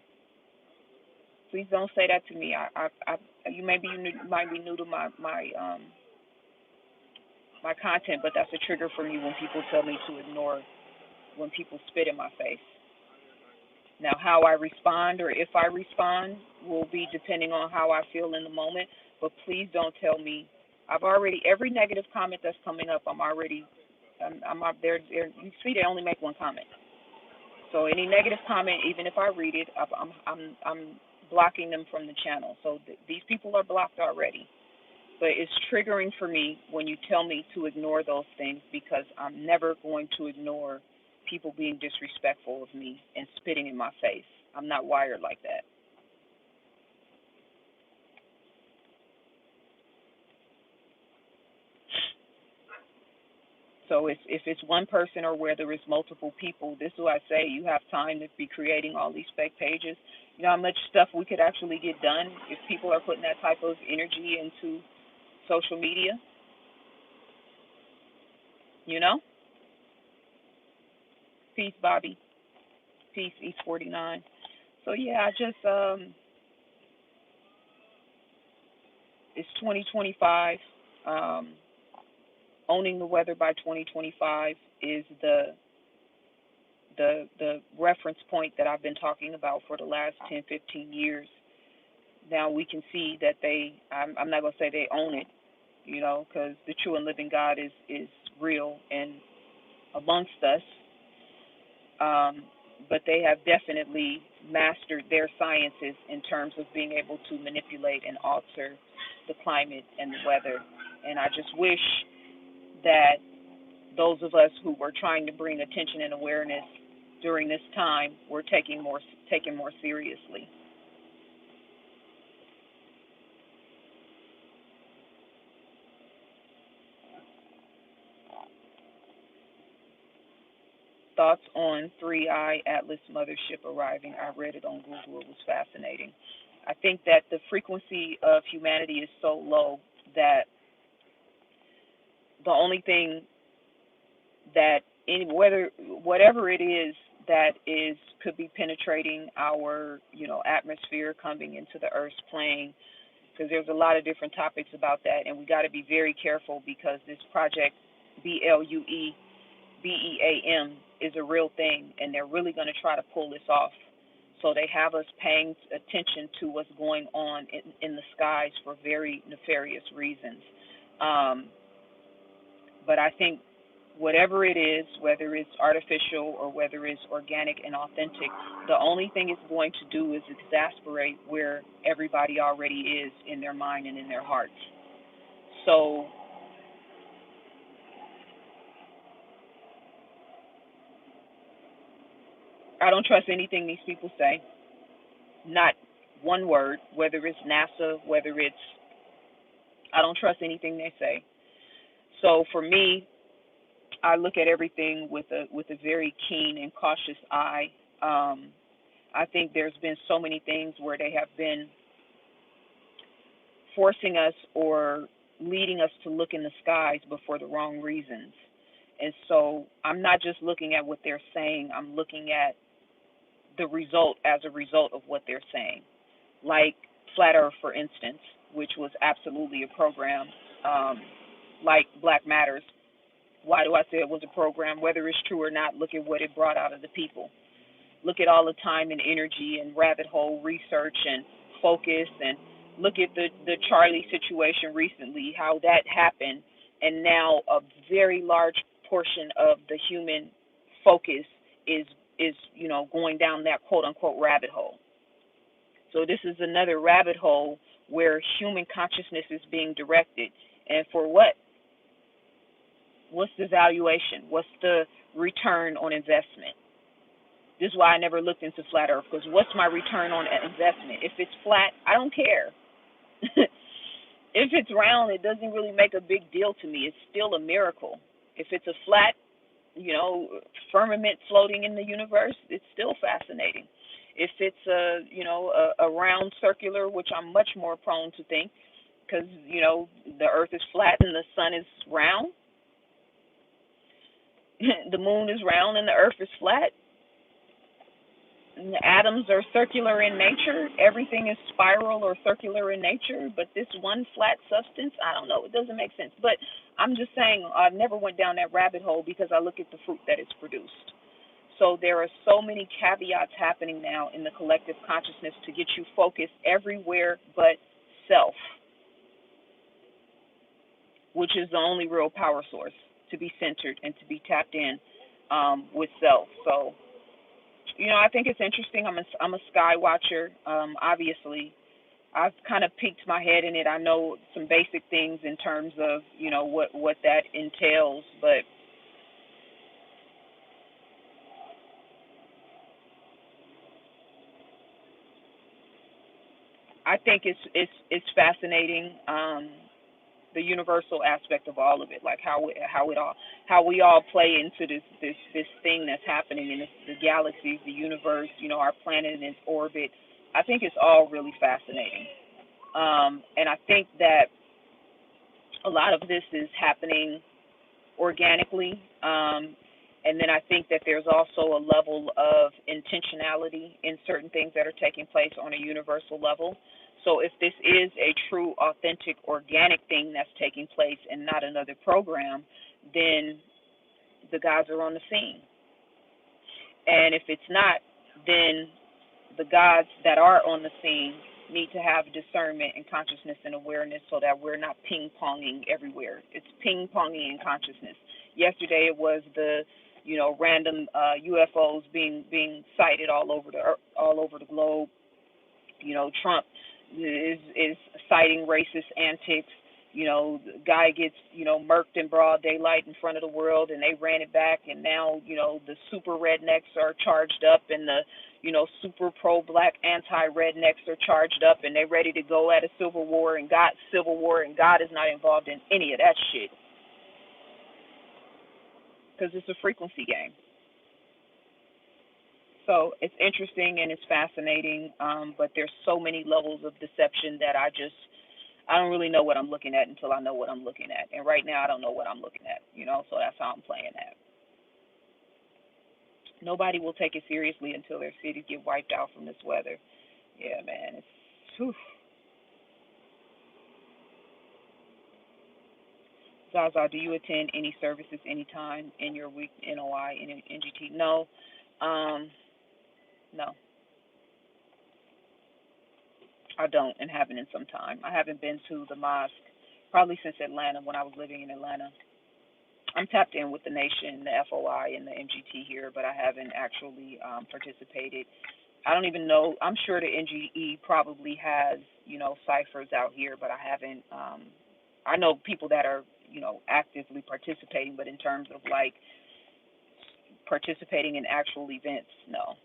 Please don't say that to me. You might be new to my content, but that's a trigger for me when people tell me to ignore, when people spit in my face. Now, how I respond or if I respond will be depending on how I feel in the moment. But please don't tell me. I've already every negative comment that's coming up. I'm up there. You see, they only make one comment. So any negative comment, even if I read it, I'm blocking them from the channel. So these people are blocked already. But it's triggering for me when you tell me to ignore those things because I'm never going to ignore people being disrespectful of me and spitting in my face. I'm not wired like that. So if it's one person or whether it's multiple people, this is what I say. You have time to be creating all these fake pages. You know how much stuff we could actually get done if people are putting that type of energy into social media, you know? Peace, Bobby. Peace, East 49. So, yeah, I just, it's 2025. Um, owning the weather by 2025 is the reference point that I've been talking about for the last 10, 15 years. Now we can see that I'm not going to say they own it, because the true and living God is real and amongst us. But they have definitely mastered their sciences in terms of being able to manipulate and alter the climate and the weather. And I just wish that those of us who were trying to bring attention and awareness during this time were taken more seriously. Thoughts on 3I Atlas Mothership arriving? I read it on Google. It was fascinating. I think that the frequency of humanity is so low that the only thing that whatever it is that is could be penetrating our atmosphere, coming into the Earth's plane, because there's a lot of different topics about that, and we got to be very careful because this project BLUEBEAM is a real thing, and they're really going to try to pull this off. So they have us paying attention to what's going on in the skies for very nefarious reasons. But I think whatever it is, whether it's artificial or whether it's organic and authentic, the only thing it's going to do is exasperate where everybody already is in their mind and in their hearts. So I don't trust anything these people say. Not one word, whether it's NASA, whether it's, I don't trust anything they say. So for me, I look at everything with a very keen and cautious eye. I think there's been so many things where they have been forcing us or leading us to look in the skies, but for the wrong reasons. And so I'm not just looking at what they're saying, I'm looking at the result as a result of what they're saying. Like Flat Earth, for instance, which was absolutely a program, um, like Black Matters. Why do I say it was a program? Whether it's true or not, look at what it brought out of the people. Look at all the time and energy and rabbit hole research and focus, and look at the Charlie situation recently, how that happened, and now a very large portion of the human focus is going down that quote unquote rabbit hole. So this is another rabbit hole where human consciousness is being directed, and for what? What's the valuation? What's the return on investment? This is why I never looked into flat Earth, because what's my return on investment? If it's flat, I don't care. If it's round, it doesn't really make a big deal to me. It's still a miracle. If it's a flat, firmament floating in the universe, it's still fascinating. If it's a round circular, which I'm much more prone to think, because the Earth is flat and the sun is round, the moon is round and the Earth is flat. The atoms are circular in nature. Everything is spiral or circular in nature, but this one flat substance, I don't know. It doesn't make sense. But I'm just saying, I never went down that rabbit hole because I look at the fruit that it's produced. So there are so many caveats happening now in the collective consciousness to get you focused everywhere but self, which is the only real power source to be centered and to be tapped in with self. So I think it's interesting. I'm a sky watcher. Obviously, I've kind of peeked my head in it. I know some basic things in terms of what that entails, but I think it's fascinating. The universal aspect of all of it, like how we all play into this thing that's happening in the galaxies, the universe, our planet and its orbit. I think it's all really fascinating, and I think that a lot of this is happening organically, and then I think that there's also a level of intentionality in certain things that are taking place on a universal level. So if this is a true, authentic, organic thing that's taking place and not another program, then the gods are on the scene. And if it's not, then the gods that are on the scene need to have discernment and consciousness and awareness so that we're not ping-ponging everywhere. It's ping-ponging in consciousness. Yesterday it was the random UFOs being sighted all over the globe. Trump is citing racist antics. The guy gets murked in broad daylight in front of the world, and they ran it back, and now the super rednecks are charged up, and the super pro-black anti-rednecks are charged up, and they're ready to go at a civil war, and God is not involved in any of that shit because it's a frequency game. So it's interesting and it's fascinating, but there's so many levels of deception that I don't really know what I'm looking at until I know what I'm looking at. And right now I don't know what I'm looking at, so that's how I'm playing that. Nobody will take it seriously until their cities get wiped out from this weather. Yeah, man, it's whew. Zaza, do you attend any services anytime in your week, NOI, and NGT? No. No, I don't and haven't in some time. I haven't been to the mosque probably since Atlanta, when I was living in Atlanta. I'm tapped in with the nation, the FOI, and the MGT here, but I haven't actually participated. I don't even know. I'm sure the NGE probably has, ciphers out here, but I haven't. I know people that are, actively participating, but in terms of like participating in actual events, no.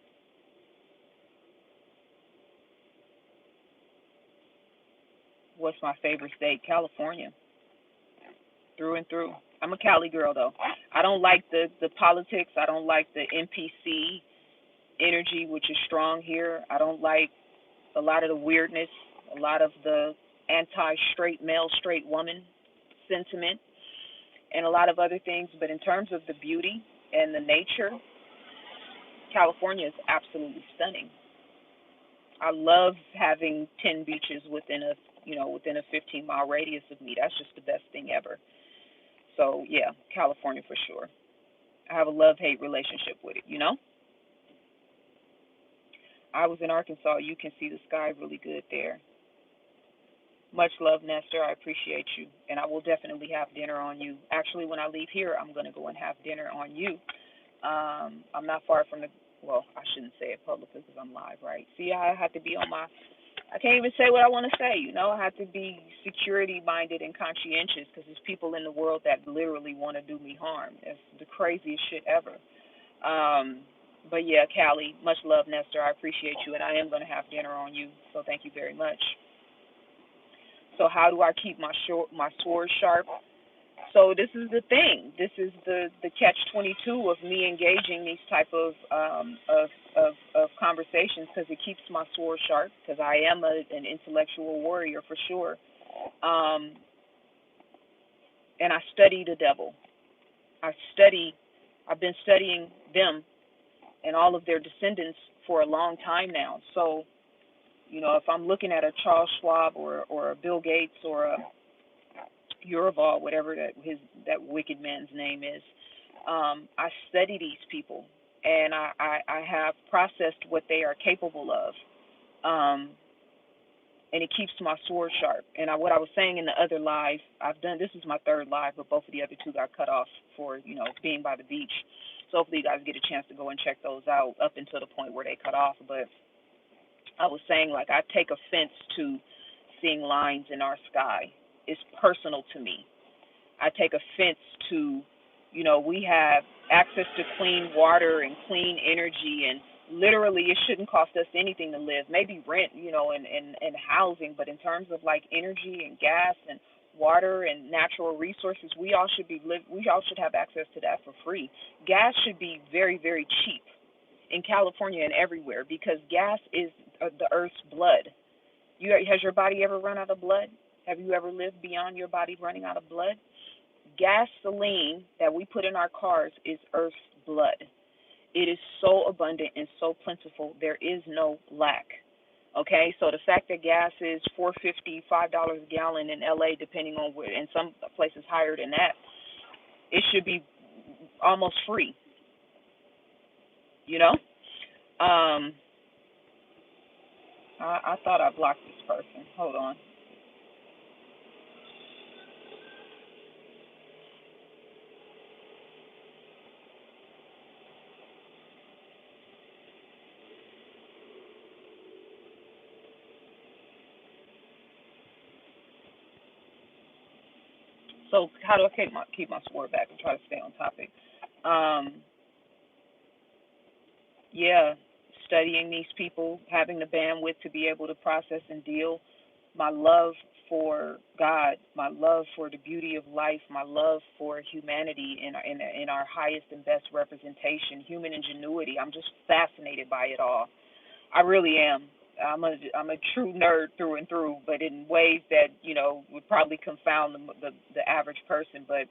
What's my favorite state? California, through and through. I'm a Cali girl, though. I don't like the politics. I don't like the NPC energy, which is strong here. I don't like a lot of the weirdness, a lot of the anti-straight male, straight woman. sentiment and a lot of other things. But in terms of the beauty and the nature, California is absolutely stunning. I love having 10 beaches within a within a 15-mile radius of me. That's just the best thing ever. So yeah, California for sure. I have a love-hate relationship with it. I was in Arkansas. You can see the sky really good there. Much love, Nestor. I appreciate you. And I will definitely have dinner on you. Actually, when I leave here, I'm going to go and have dinner on you. I'm not far from well, I shouldn't say it publicly because I'm live, right? See, I have to be on I can't even say what I want to say. I have to be security minded and conscientious because there's people in the world that literally want to do me harm. It's the craziest shit ever. But yeah, Callie, much love, Nestor. I appreciate you, and I am going to have dinner on you. So thank you very much. So how do I keep my sword sharp? So this is the thing. This is the catch 22 of me engaging these type of conversations because it keeps my sword sharp because I am an intellectual warrior for sure. And I study the devil. I've been studying them and all of their descendants for a long time now. So, if I'm looking at a Charles Schwab or a Bill Gates or a Yuraval, whatever that wicked man's name is, I study these people and I have processed what they are capable of, and it keeps my sword sharp. And what I was saying in the other live, this is my third live, but both of the other two got cut off for being by the beach. So hopefully you guys get a chance to go and check those out up until the point where they cut off. But I was saying, like, I take offense to seeing lines in our sky. It's personal to me. I take offense to, we have access to clean water and clean energy, and literally it shouldn't cost us anything to live. Maybe rent, and housing, but in terms of like energy and gas and water and natural resources, we all should have access to that for free. Gas should be very, very cheap in California and everywhere because gas is the earth's blood. Has your body ever run out of blood? Have you ever lived beyond your body running out of blood? Gasoline that we put in our cars is earth's blood. It is so abundant and so plentiful. There is no lack. Okay, so the fact that gas is $4.50, $5 a gallon in LA, depending on where, in some places higher than that, it should be almost free. I thought I blocked this person. Hold on. So how do I keep my sword back and try to stay on topic? Um, yeah, studying these people, having the bandwidth to be able to process and deal, my love for God, my love for the beauty of life, my love for humanity in our highest and best representation, human ingenuity. I'm just fascinated by it all. I really am. I'm a true nerd through and through, but in ways that would probably confound the average person. But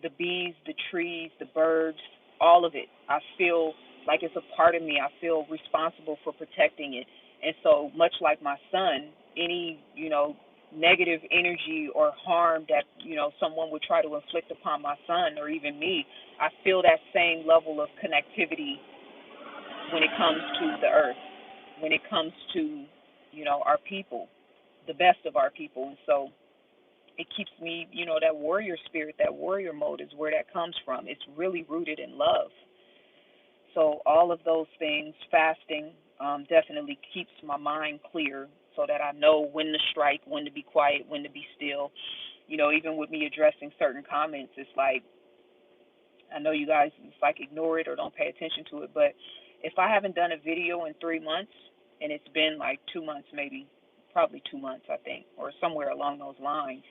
the bees, the trees, the birds, all of it, I feel like it's a part of me. I feel responsible for protecting it. And so much like my son, any negative energy or harm that someone would try to inflict upon my son or even me, I feel that same level of connectivity when it comes to the earth, when it comes to, our people, the best of our people. And so it keeps me, that warrior spirit, that warrior mode is where that comes from. It's really rooted in love. So all of those things, fasting, definitely keeps my mind clear so that I know when to strike, when to be quiet, when to be still. Even with me addressing certain comments, it's like, I know you guys, it's like ignore it or don't pay attention to it, but if I haven't done a video in 3 months, and it's been like 2 months maybe, probably 2 months I think, or somewhere along those lines,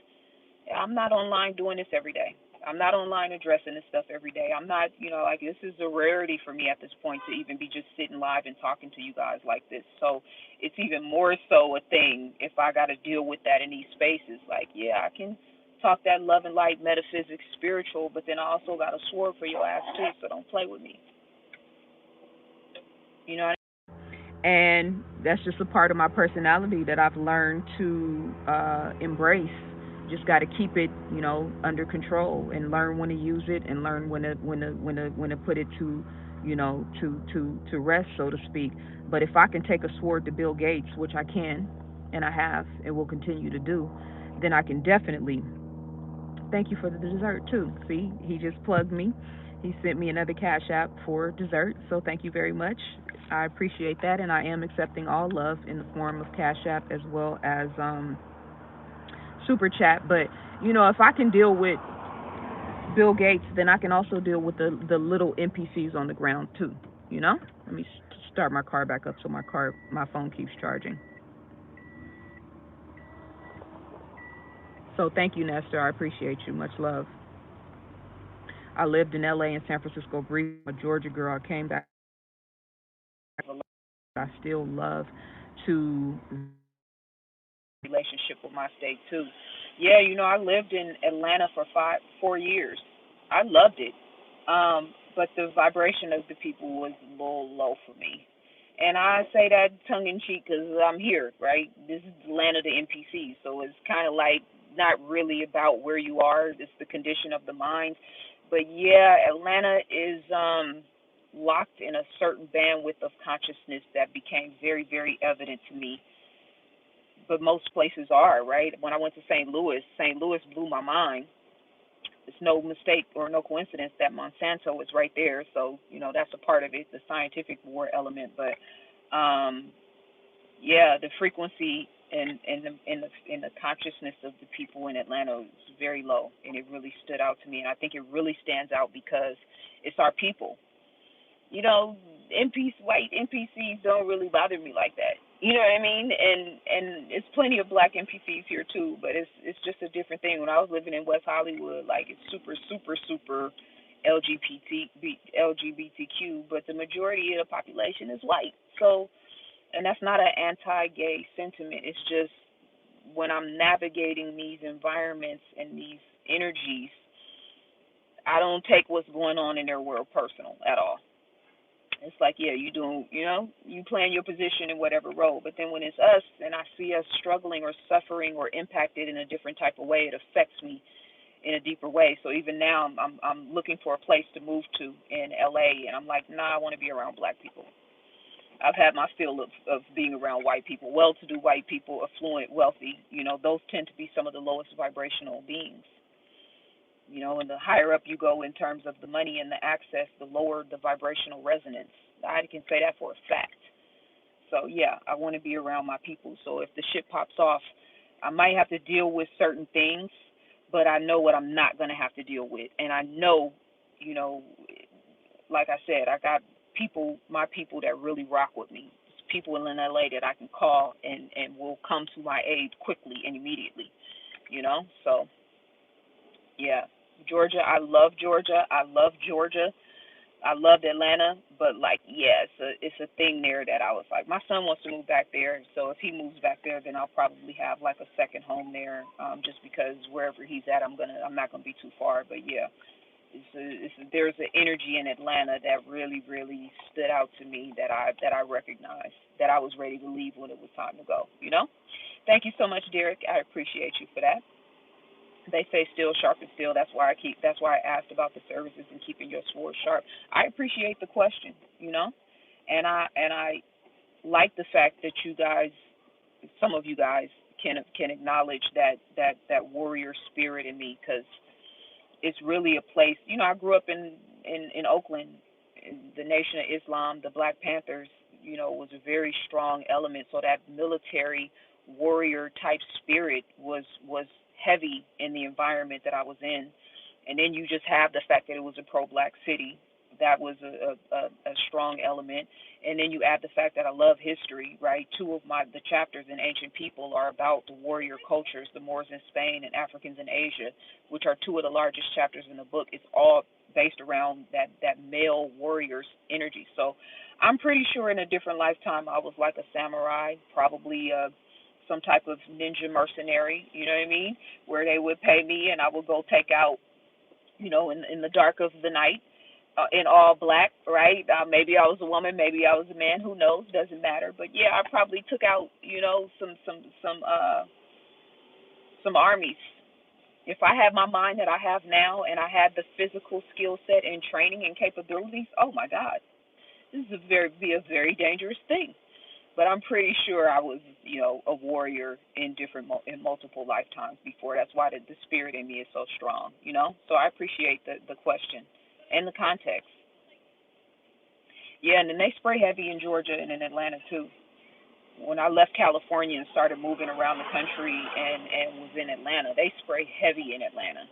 I'm not online doing this every day. I'm not online addressing this stuff every day. I'm not, like this is a rarity for me at this point to even be just sitting live and talking to you guys like this. So it's even more so a thing if I got to deal with that in these spaces. Like, yeah, I can talk that love and light, metaphysics, spiritual, but then I also got a sword for your ass too, so don't play with me. You know what I mean? And that's just a part of my personality that I've learned to embrace. Just got to keep it, under control and learn when to use it and learn when to put it to, to rest, so to speak. But if I can take a sword to Bill Gates, which I can, and I have, and will continue to do, then I can definitely. Thank you for the dessert too. See, he just plugged me. He sent me another cash app for dessert. So thank you very much. I appreciate that, and I am accepting all love in the form of cash app as well as super chat. But if I can deal with Bill Gates, then I can also deal with the little NPCs on the ground too. Let me start my car back up so my phone keeps charging. So thank you, Nestor. I appreciate you. Much love. I lived in LA and San Francisco briefly. I'm a Georgia girl. I came back. I still love to relationship with my state too. Yeah, I lived in Atlanta for 4 years. I loved it. But the vibration of the people was a little low for me. And I say that tongue in cheek because I'm here, right? This is the land of the NPC, so it's kind of like not really about where you are. It's the condition of the mind. But yeah, Atlanta is locked in a certain bandwidth of consciousness that became very, very evident to me. But most places are, right? When I went to St. Louis blew my mind. It's no mistake or no coincidence that Monsanto is right there. So, that's a part of it, the scientific war element. But yeah, the frequency and the consciousness of the people in Atlanta is very low, and it really stood out to me. And I think it really stands out because it's our people. White NPCs don't really bother me like that. You know what I mean? And it's plenty of black NPCs here too, but it's just a different thing. When I was living in West Hollywood, like it's super super super LGBTQ, but the majority of the population is white. So, and that's not an anti-gay sentiment. It's just when I'm navigating these environments and these energies, I don't take what's going on in their world personal at all. It's like, yeah, you doing, you playing your position in whatever role. But then when it's us and I see us struggling or suffering or impacted in a different type of way, it affects me in a deeper way. So even now, I'm looking for a place to move to in LA, and I'm like, nah, I want to be around black people. I've had my fill of being around white people, well-to-do white people, affluent, wealthy. Those tend to be some of the lowest vibrational beings. And the higher up you go in terms of the money and the access, the lower the vibrational resonance. I can say that for a fact. So, yeah, I want to be around my people. So if the shit pops off, I might have to deal with certain things, but I know what I'm not going to have to deal with. And I know, like I said, I got my people that really rock with me. It's people in LA that I can call and will come to my aid quickly and immediately, So, yeah, Georgia, I love Georgia. I love Georgia. I loved Atlanta, but yeah, it's a thing there that I was like, my son wants to move back there, so if he moves back there, then I'll probably have like a second home there, just because wherever he's at, I'm not gonna be too far. But yeah, there's an energy in Atlanta that really, really stood out to me that I recognized that I was ready to leave when it was time to go. Thank you so much, Derek. I appreciate you for that. They say steel sharp and steel. That's why I asked about the services and keeping your sword sharp. I appreciate the question, and I like the fact that you guys, some of you guys, can acknowledge that warrior spirit in me, because it's really a place. I grew up in Oakland, in the Nation of Islam. The Black Panthers, was a very strong element. So that military warrior type spirit was heavy in the environment that I was in. And then you just have the fact that it was a pro-black city. That was a strong element. And then you add the fact that I love history, right? Two of the chapters in Ancient People are about the warrior cultures, the Moors in Spain and Africans in Asia, which are two of the largest chapters in the book. It's all based around that male warrior's energy. So I'm pretty sure in a different lifetime I was like a samurai, probably some type of ninja mercenary, you know what I mean? Where they would pay me and I would go take out, in the dark of the night, in all black, right? Maybe I was a woman, maybe I was a man, who knows? Doesn't matter. But yeah, I probably took out, some armies. If I had my mind that I have now and I had the physical skill set and training and capabilities, oh my God, this is be a very dangerous thing. But I'm pretty sure I was, a warrior in in multiple lifetimes before. That's why the spirit in me is so strong. So I appreciate the question and the context. Yeah, and then they spray heavy in Georgia and in Atlanta too. When I left California and started moving around the country and was in Atlanta, they spray heavy in Atlanta.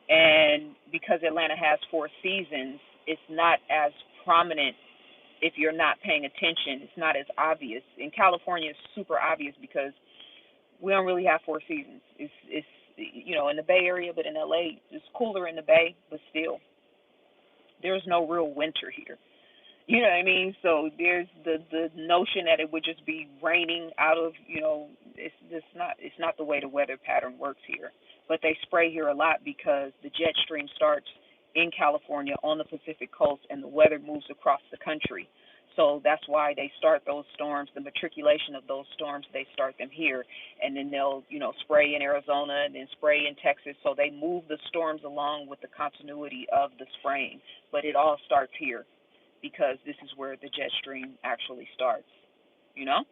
And because Atlanta has four seasons, it's not as prominent if you're not paying attention. It's not as obvious. In California, it's super obvious because we don't really have four seasons. It's in the Bay Area, but in LA, it's cooler in the Bay, but still, there's no real winter here. You know what I mean? So there's the notion that it would just be raining out of, it's not the way the weather pattern works here. But they spray here a lot because the jet stream starts in California on the Pacific coast and the weather moves across the country. So that's why they start those storms, the matriculation of those storms, they start them here. And then they'll, spray in Arizona and then spray in Texas. So they move the storms along with the continuity of the spraying. But it all starts here because this is where the jet stream actually starts, you know?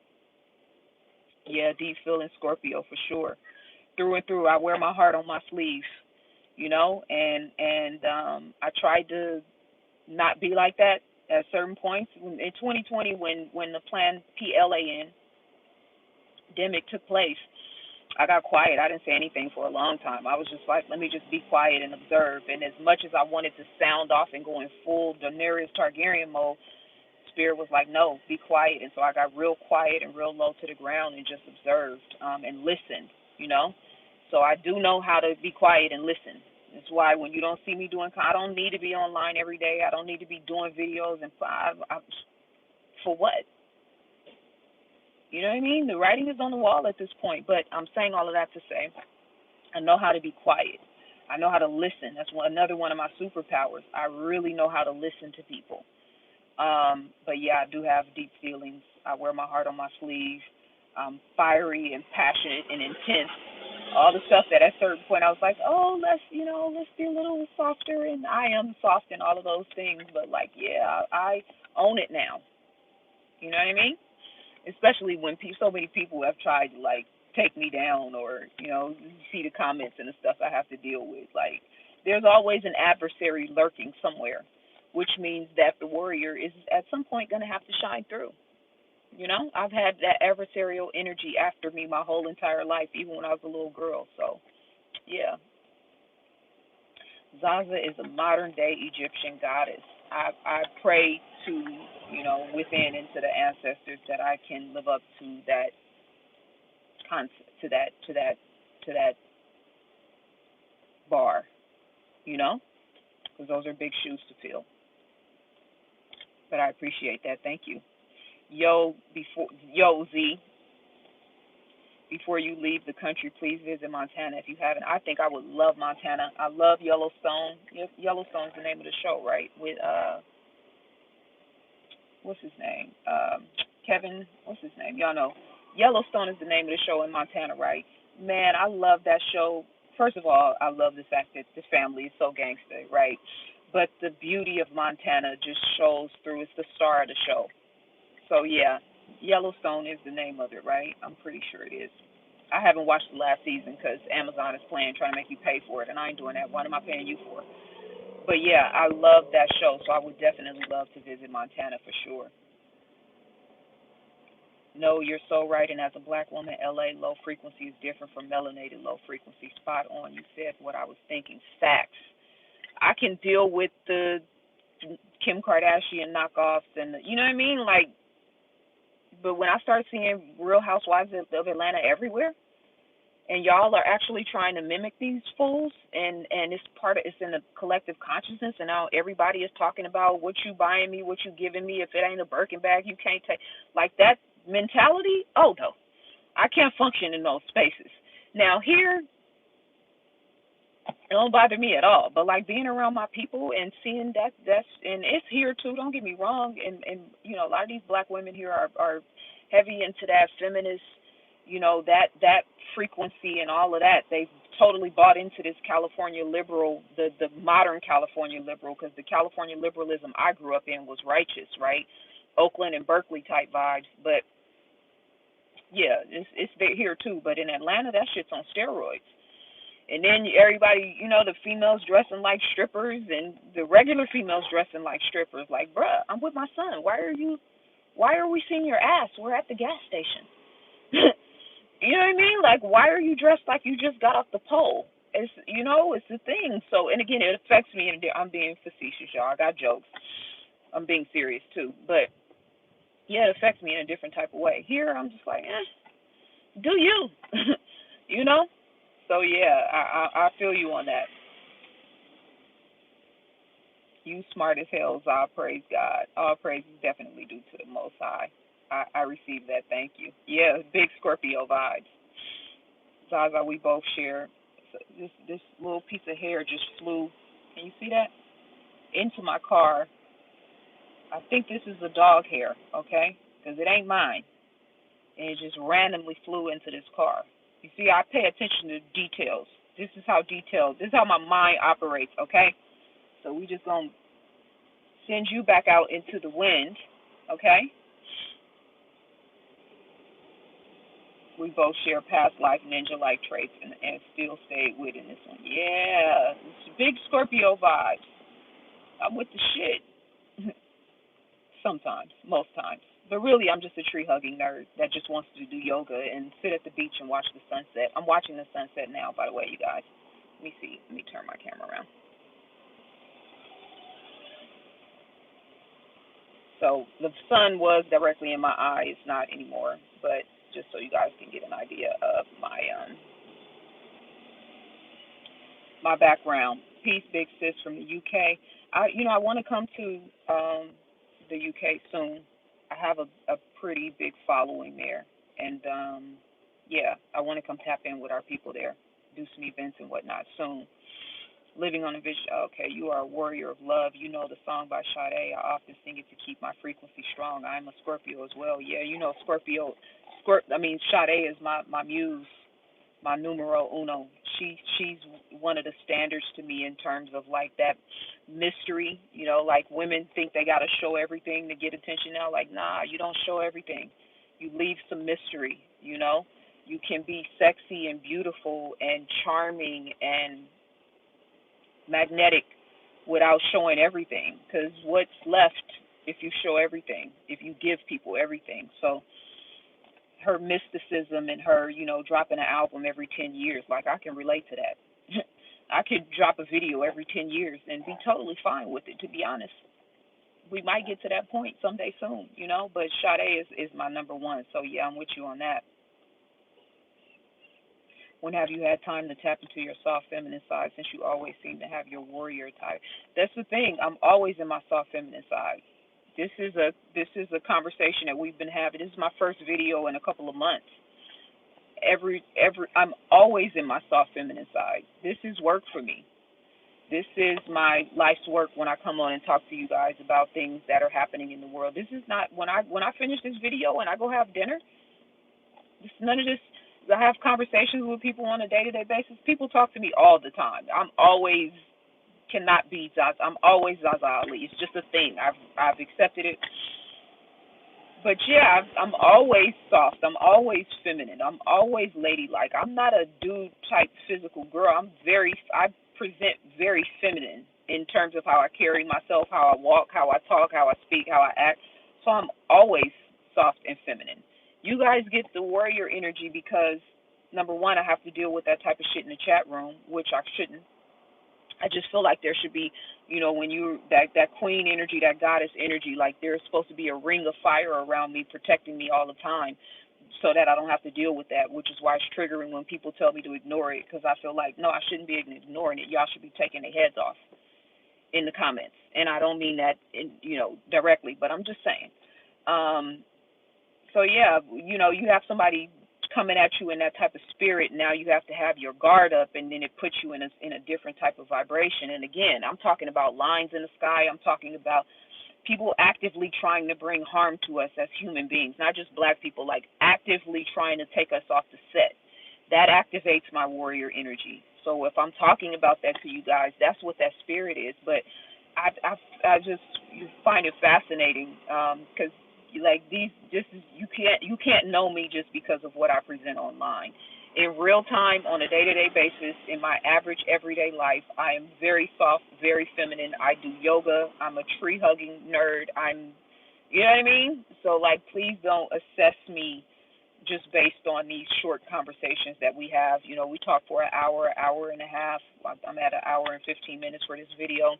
Yeah, deep feeling Scorpio for sure. Through and through, I wear my heart on my sleeve, and I tried to not be like that at certain points. In 2020, when the planned PLAN demic took place, I got quiet. I didn't say anything for a long time. I was just like, let me just be quiet and observe. And as much as I wanted to sound off and go in full Daenerys Targaryen mode, Spirit was like, no, be quiet. And so I got real quiet and real low to the ground and just observed and listened. So I do know how to be quiet and listen. That's why when you don't see me I don't need to be online every day. I don't need to be doing videos. And for what? You know what I mean? The writing is on the wall at this point. But I'm saying all of that to say I know how to be quiet. I know how to listen. That's another one of my superpowers. I really know how to listen to people. But yeah, I do have deep feelings. I wear my heart on my sleeve. I'm fiery and passionate and intense. All the stuff that at a certain point I was like, oh, let's be a little softer, and I am soft and all of those things. But like, yeah, I own it now. You know what I mean? Especially when so many people have tried to like take me down, or you see the comments and the stuff I have to deal with. Like, there's always an adversary lurking somewhere, which means that the warrior is at some point going to have to shine through. I've had that adversarial energy after me my whole entire life, even when I was a little girl. So, yeah. Zaza is a modern day Egyptian goddess. I pray to, within and to the ancestors that I can live up to that concept, to that bar, because those are big shoes to fill. But I appreciate that. Thank you. Yo, Z, before you leave the country, please visit Montana if you haven't. I think I would love Montana. I love Yellowstone. Yellowstone's the name of the show, right? With what's his name? Kevin. What's his name? Y'all know. Yellowstone is the name of the show in Montana, right? Man, I love that show. First of all, I love the fact that the family is so gangster, right? But the beauty of Montana just shows through. It's the star of the show. So yeah, Yellowstone is the name of it, right? I'm pretty sure it is. I haven't watched the last season because Amazon is trying to make you pay for it, and I ain't doing that. What am I paying you for? But yeah, I love that show, so I would definitely love to visit Montana for sure. No, you're so right. And as a black woman, LA low frequency is different from melanated low frequency. Spot on. You said what I was thinking. Facts. I can deal with the Kim Kardashian knockoffs and you know what I mean? Like, but when I start seeing Real Housewives of Atlanta everywhere, and y'all are actually trying to mimic these fools, and it's in the collective consciousness, and now everybody is talking about what you buying me, what you giving me. If it ain't a Birkin bag, you can't take, like that mentality. Oh no, I can't function in those spaces. Now here, it don't bother me at all. But like being around my people and seeing that's and it's here too. Don't get me wrong. And a lot of these black women here are heavy into that feminist, that frequency and all of that. They've totally bought into this California liberal, the modern California liberal, because the California liberalism I grew up in was righteous, right? Oakland and Berkeley type vibes. But yeah, it's here too. But in Atlanta, that shit's on steroids. And then everybody, the females dressing like strippers and the regular females dressing like strippers. Like, bruh, I'm with my son. Why are we seeing your ass? We're at the gas station. You know what I mean? Like, why are you dressed like you just got off the pole? It's the thing. So, and again, it affects me. And I'm being facetious, y'all. I got jokes. I'm being serious too. But yeah, it affects me in a different type of way. Here, I'm just like, do you? you know? So yeah, I feel you on that. You smart as hell, ZaZa. Praise God. All praise is definitely due to the Most High. I received that. Thank you. Yeah, big Scorpio vibes. ZaZa, we both share. So this little piece of hair just flew. Can you see that? Into my car. I think this is a dog hair, okay? Because it ain't mine. And it just randomly flew into this car. You see, I pay attention to details. This is how detailed. This is how my mind operates, okay? So we just gonna send you back out into the wind, okay? We both share past life ninja-like traits and still stayed with in this one. Yeah, it's big Scorpio vibes. I'm with the shit. Sometimes, most times. But really, I'm just a tree-hugging nerd that just wants to do yoga and sit at the beach and watch the sunset. I'm watching the sunset now, by the way, you guys. Let me see. Let me turn my camera around. So the sun was directly in my eye. It's not anymore, but just so you guys can get an idea of my background. Peace, big sis from the UK. I want to come to the UK soon. I have a pretty big following there, and yeah, I want to come tap in with our people there, do some events and whatnot soon. Living on a vision. Okay, you are a warrior of love. You know the song by Sade. I often sing it to keep my frequency strong. I am a Scorpio as well. Yeah, Scorpio. Sade is my muse, my numero uno. She's one of the standards to me in terms of like that mystery. Like women think they gotta show everything to get attention now. Like, nah, you don't show everything. You leave some mystery. You can be sexy and beautiful and charming and magnetic without showing everything. Because what's left if you show everything? If you give people everything? So her mysticism and her, dropping an album every 10 years, like I can relate to that. I could drop a video every 10 years and be totally fine with it, to be honest. We might get to that point someday soon, but Sade is my number one. So yeah, I'm with you on that. When have you had time to tap into your soft feminine side, since you always seem to have your warrior type? That's the thing. I'm always in my soft feminine side. This is a conversation that we've been having. This is my first video in a couple of months. I'm always in my soft feminine side. This is work for me. This is my life's work when I come on and talk to you guys about things that are happening in the world. This is not when I finish this video and I go have dinner. None of this. I have conversations with people on a day-to-day basis. People talk to me all the time. I'm always cannot be ZaZa. I'm always ZaZa Ali. It's just a thing. I've accepted it. But yeah, I'm always soft. I'm always feminine. I'm always ladylike. I'm not a dude type physical girl. I present very feminine in terms of how I carry myself, how I walk, how I talk, how I speak, how I act. So I'm always soft and feminine. You guys get the warrior energy because, number one, I have to deal with that type of shit in the chat room, which I shouldn't. I just feel like there should be, when you that queen energy, that goddess energy, like there's supposed to be a ring of fire around me, protecting me all the time, so that I don't have to deal with that. Which is why it's triggering when people tell me to ignore it, because I feel like no, I shouldn't be ignoring it. Y'all should be taking their heads off in the comments, and I don't mean that directly, but I'm just saying. So yeah, you have somebody coming at you in that type of spirit, now you have to have your guard up, and then it puts you in a different type of vibration. And again, I'm talking about lines in the sky. I'm talking about people actively trying to bring harm to us as human beings, not just black people, like actively trying to take us off the set. That activates my warrior energy. So if I'm talking about that to you guys, that's what that spirit is. But I just find it fascinating because like these, just you can't know me just because of what I present online. In real time, on a day-to-day basis, in my average everyday life, I am very soft, very feminine. I do yoga. I'm a tree-hugging nerd. You know what I mean? So, like, please don't assess me just based on these short conversations that we have. You know, we talk for an hour and a half. I'm at an hour and 15 minutes for this video.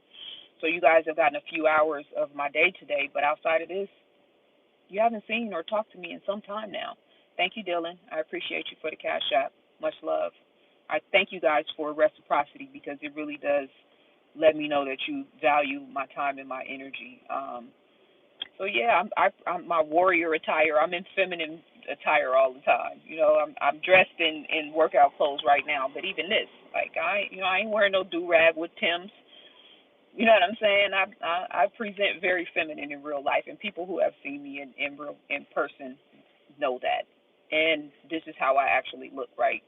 So you guys have gotten a few hours of my day today. But outside of this, you haven't seen or talked to me in some time now. Thank you, Dylan. I appreciate you for the cash app. Much love. I thank you guys for reciprocity because it really does let me know that you value my time and my energy. So yeah, I'm my warrior attire. I'm in feminine attire all the time. You know, I'm dressed in workout clothes right now. But even this, like I ain't wearing no do rag with Tim's. You know what I'm saying? I present very feminine in real life, and people who have seen me in person know that. And this is how I actually look, right?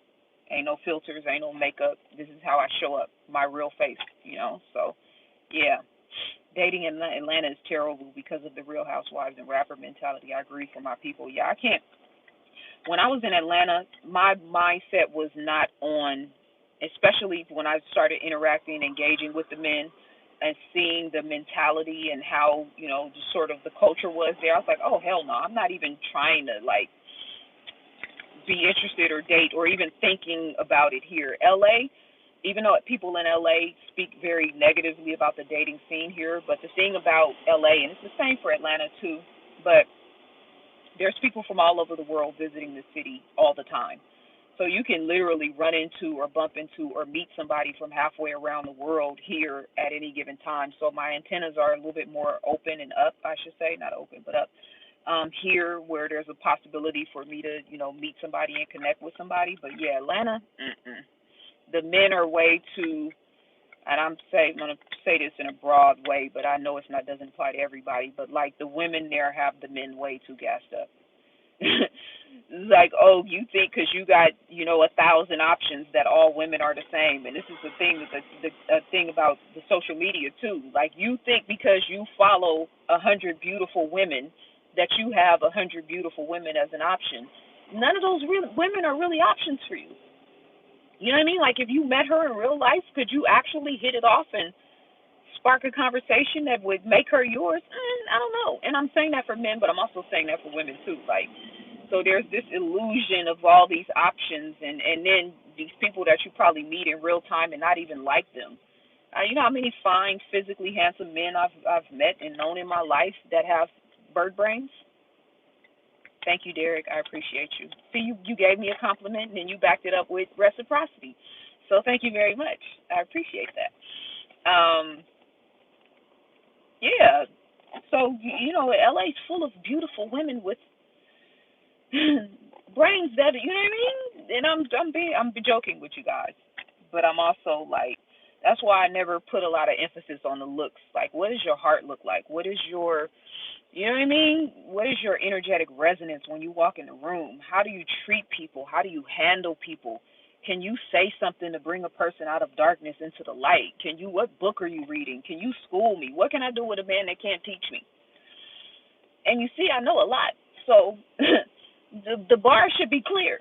Ain't no filters, ain't no makeup. This is how I show up, my real face, you know? So, yeah. Dating in Atlanta is terrible because of the Real Housewives and rapper mentality. I agree for my people. Yeah, I can't. When I was in Atlanta, my mindset was not on, especially when I started interacting, engaging with the men, and seeing the mentality and how, you know, just sort of the culture was there. I was like, oh, hell no, I'm not even trying to, like, be interested or date or even thinking about it here. LA, even though people in LA speak very negatively about the dating scene here, but the thing about LA, and it's the same for Atlanta too, but there's people from all over the world visiting the city all the time. So you can literally run into or bump into or meet somebody from halfway around the world here at any given time. So my antennas are a little bit more open and up, I should say, not open, but up. Here where there's a possibility for me to, you know, meet somebody and connect with somebody. But yeah, Atlanta, the men are way too, and I'm going to say this in a broad way, but I know doesn't apply to everybody, but like the women there have the men way too gassed up. Like, oh, you think because you got, you know, 1,000 options that all women are the same. And this is the thing, the thing about the social media too. Like, you think because you follow 100 beautiful women that you have 100 beautiful women as an option. None of those women are really options for you. You know what I mean? Like, if you met her in real life, could you actually hit it off and spark a conversation that would make her yours? I don't know. And I'm saying that for men, but I'm also saying that for women too. Like, so there's this illusion of all these options, and then these people that you probably meet in real time and not even like them. You know how many fine, physically handsome men I've met and known in my life that have bird brains? Thank you, Derek. I appreciate you. See, you gave me a compliment, and then you backed it up with reciprocity. So thank you very much. I appreciate that. Yeah. So, you know, LA's full of beautiful women with brains that, you know what I mean? And I'm joking with you guys, but I'm also like, that's why I never put a lot of emphasis on the looks. Like, what does your heart look like? What is your, you know what I mean? What is your energetic resonance when you walk in the room? How do you treat people? How do you handle people? Can you say something to bring a person out of darkness into the light? What book are you reading? Can you school me? What can I do with a man that can't teach me? And you see, I know a lot. So the bar should be clear.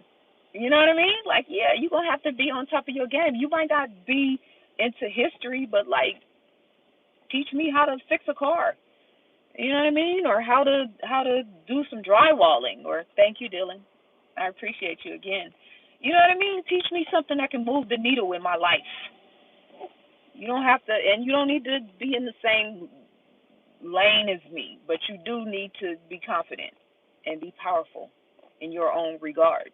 You know what I mean? Like, yeah, you're going to have to be on top of your game. You might not be into history, but, like, teach me how to fix a car. You know what I mean? Or how to do some drywalling. Or thank you, Dylan. I appreciate you again. You know what I mean? Teach me something that can move the needle in my life. You don't have to, and you don't need to be in the same lane as me, but you do need to be confident and be powerful in your own regard.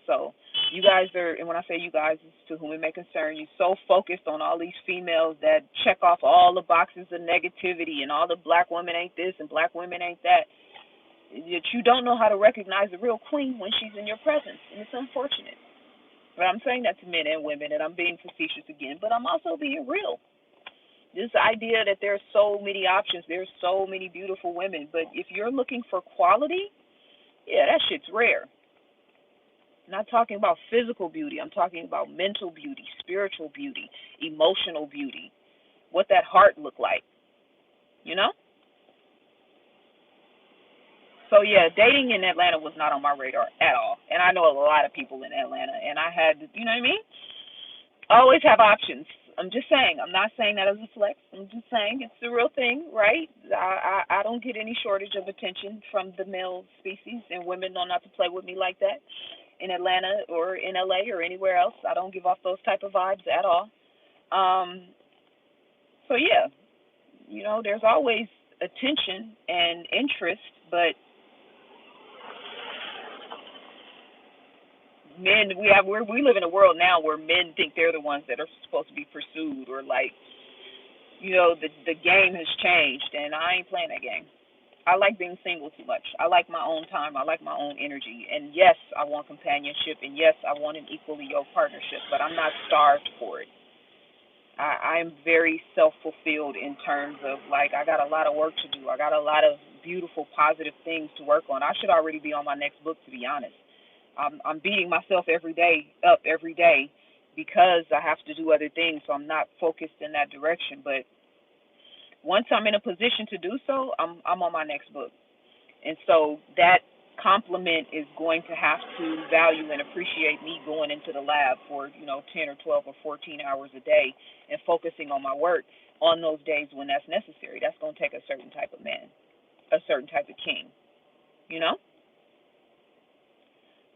So you guys are, and when I say you guys, it's to whom it may concern, you're so focused on all these females that check off all the boxes of negativity and all the black women ain't this and black women ain't that. That you don't know how to recognize the real queen when she's in your presence, and it's unfortunate. But I'm saying that to men and women, and I'm being facetious again, but I'm also being real. This idea that there's so many options, there's so many beautiful women, but if you're looking for quality, yeah, that shit's rare. I'm not talking about physical beauty. I'm talking about mental beauty, spiritual beauty, emotional beauty, what that heart look like, you know? So yeah, dating in Atlanta was not on my radar at all. And I know a lot of people in Atlanta, and I had, you know what I mean? I always have options. I'm just saying. I'm not saying that as a flex. I'm just saying it's the real thing, right? I don't get any shortage of attention from the male species, and women know not to play with me like that in Atlanta or in LA or anywhere else. I don't give off those type of vibes at all. Um, so yeah, there's always attention and interest, but men, we live in a world now where men think they're the ones that are supposed to be pursued, or like, the game has changed, and I ain't playing that game. I like being single too much. I like my own time. I like my own energy. And yes, I want companionship, and yes, I want an equally yoked partnership, but I'm not starved for it. I'm very self-fulfilled in terms of, like, I got a lot of work to do. I got a lot of beautiful, positive things to work on. I should already be on my next book, to be honest. I'm beating myself every day because I have to do other things, so I'm not focused in that direction. But once I'm in a position to do so, I'm on my next book. And so that compliment is going to have to value and appreciate me going into the lab for, 10 or 12 or 14 hours a day and focusing on my work on those days when that's necessary. That's going to take a certain type of man, a certain type of king, you know?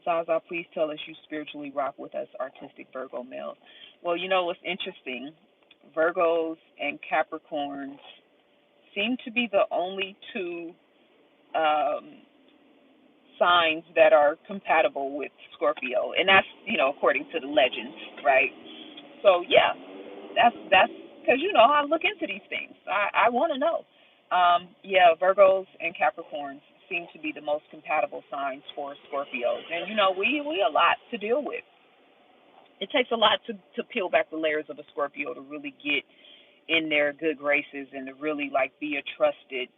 Zaza, please tell us you spiritually rock with us, artistic Virgo males. Well, what's interesting? Virgos and Capricorns seem to be the only two signs that are compatible with Scorpio, and that's according to the legends, right? So yeah, that's because I look into these things. I want to know. Yeah, Virgos and Capricorns seem to be the most compatible signs for Scorpios, and we a lot to deal with. It takes a lot to peel back the layers of a Scorpio to really get in their good graces and to really like be a trusted,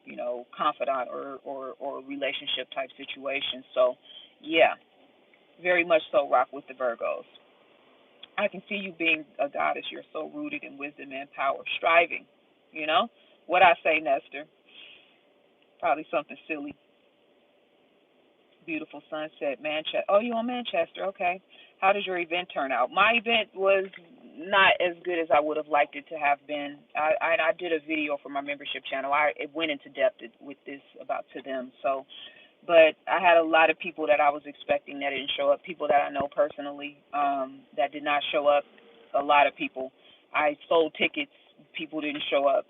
confidant or relationship type situation. So yeah, very much so rock with the Virgos. I can see you being a goddess. You're so rooted in wisdom and power, striving. What I say, Nestor? Probably something silly. Beautiful sunset, Manchester. Oh, you on Manchester? Okay. How did your event turn out? My event was not as good as I would have liked it to have been. I did a video for my membership channel. It went into depth with this about to them. So, but I had a lot of people that I was expecting that didn't show up. People that I know personally that did not show up. A lot of people. I sold tickets. People didn't show up.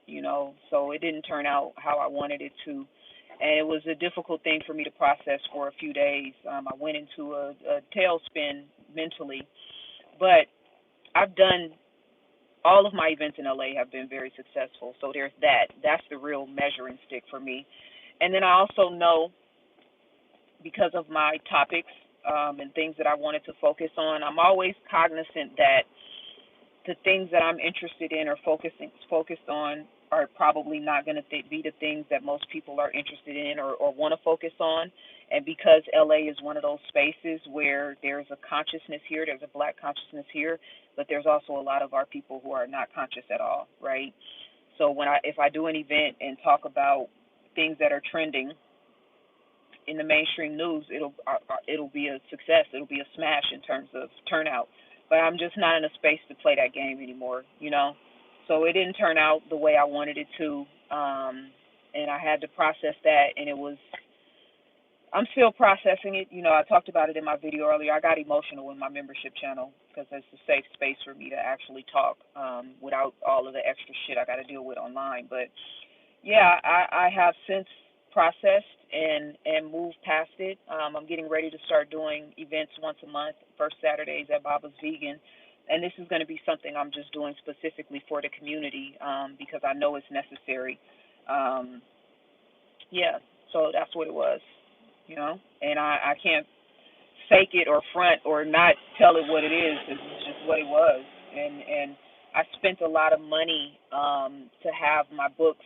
So it didn't turn out how I wanted it to. And it was a difficult thing for me to process for a few days. I went into a tailspin mentally, but I've done all of my events in LA have been very successful. So there's that. That's the real measuring stick for me. And then I also know, because of my topics and things that I wanted to focus on, I'm always cognizant that the things that I'm interested in or focused on are probably not going to be the things that most people are interested in or want to focus on. And because LA is one of those spaces where there's a consciousness here, there's a black consciousness here, but there's also a lot of our people who are not conscious at all, right? So if I do an event and talk about things that are trending in the mainstream news, it'll be a success. It'll be a smash in terms of turnout. But I'm just not in a space to play that game anymore, So it didn't turn out the way I wanted it to, and I had to process that, and I'm still processing it. I talked about it in my video earlier. I got emotional in my membership channel because it's a safe space for me to actually talk without all of the extra shit I got to deal with online. But yeah, I have since processed and moved past it. I'm getting ready to start doing events once a month, first Saturdays at Baba's Vegan. And this is going to be something I'm just doing specifically for the community because I know it's necessary. Yeah, so that's what it was. and I can't fake it or front or not tell it what it is. It's just what it was. And I spent a lot of money to have my books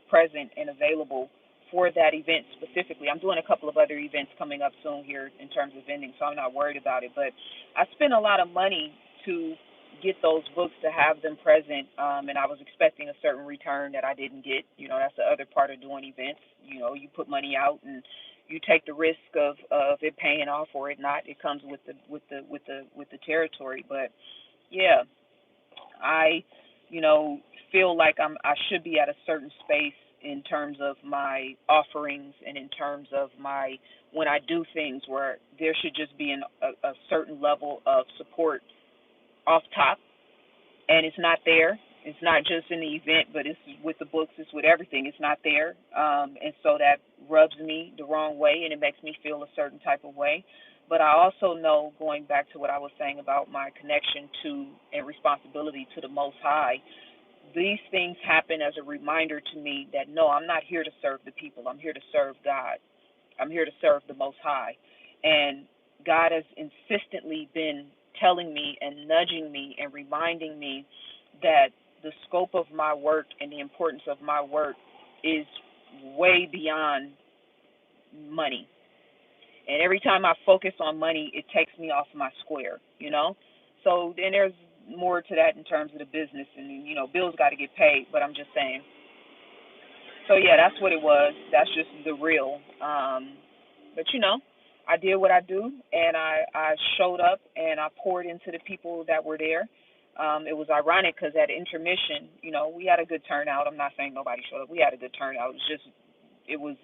present and available for that event specifically. I'm doing a couple of other events coming up soon here in terms of vending, so I'm not worried about it. But I spent a lot of money to get those books, to have them present, and I was expecting a certain return that I didn't get. That's the other part of doing events. You put money out and you take the risk of it paying off or it not. It comes with the territory. But yeah, I feel like I should be at a certain space in terms of my offerings and in terms of my when I do things, where there should just be a certain level of support off top, and it's not there. It's not just in the event, but it's with the books, it's with everything. It's not there. And so that rubs me the wrong way, and it makes me feel a certain type of way. But I also know, going back to what I was saying about my connection to and responsibility to the Most High, these things happen as a reminder to me that no, I'm not here to serve the people. I'm here to serve God. I'm here to serve the Most High. And God has insistently been telling me and nudging me and reminding me that the scope of my work and the importance of my work is way beyond money. And every time I focus on money, it takes me off my square. So then there's more to that in terms of the business, and bills got to get paid. But I'm just saying. So yeah, that's what it was. That's just the real. But I did what I do, and I showed up and I poured into the people that were there. It was ironic because at intermission, we had a good turnout. I'm not saying nobody showed up. We had a good turnout. It was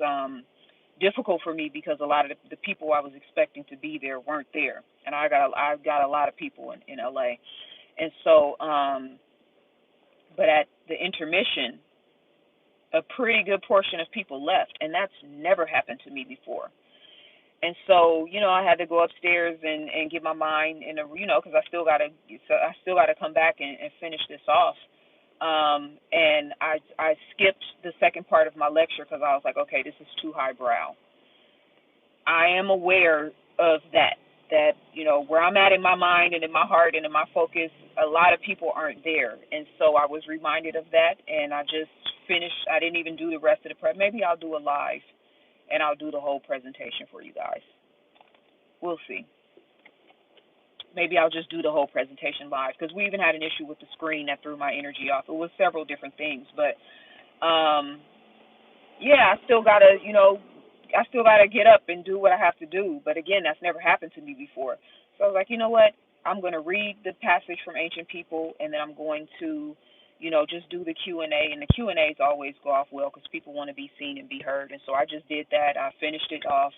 difficult for me because a lot of the people I was expecting to be there weren't there, and I got a lot of people in LA, and so but at the intermission, a pretty good portion of people left, and that's never happened to me before. And so, I had to go upstairs and get my mind in because I still gotta come back and finish this off. And I skipped the second part of my lecture because I was like, okay, this is too highbrow. I am aware of that where I'm at in my mind and in my heart and in my focus, a lot of people aren't there. And so I was reminded of that, and I just finished. I didn't even do the rest of the prep. Maybe I'll do a live and I'll do the whole presentation for you guys. We'll see. Maybe I'll just do the whole presentation live, because we even had an issue with the screen that threw my energy off. It was several different things, but yeah, I still gotta get up and do what I have to do. But again, that's never happened to me before. So I was like, you know what? I'm gonna read the passage from Ancient People, and then I'm going to just do the Q&A, and the Q&As always go off well because people want to be seen and be heard. And so I just did that. I finished it off.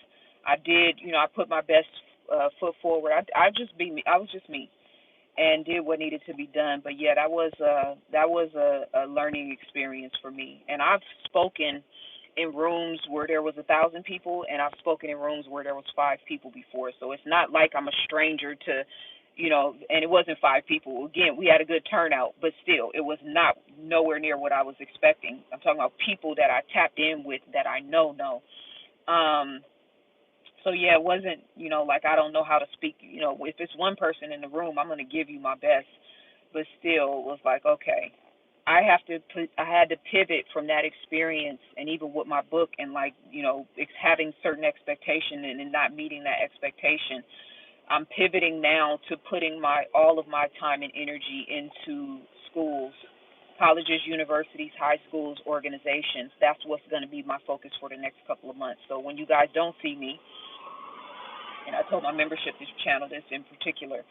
I did, I put my best foot forward. I just be me. I was just me, and did what needed to be done. But yeah, that was a learning experience for me. And I've spoken in rooms where there was 1,000 people, and I've spoken in rooms where there was 5 people before. So it's not like I'm a stranger to and it wasn't 5 people. Again, we had a good turnout, but still, it was nowhere near what I was expecting. I'm talking about people that I tapped in with that I know. So yeah, it wasn't, like I don't know how to speak. If it's one person in the room, I'm going to give you my best. But still, it was like, okay, I had to pivot from that experience, and even with my book, and having certain expectation and not meeting that expectation. I'm pivoting now to putting all of my time and energy into schools, colleges, universities, high schools, organizations. That's what's going to be my focus for the next couple of months. So when you guys don't see me, and I told my membership this channel this in particular,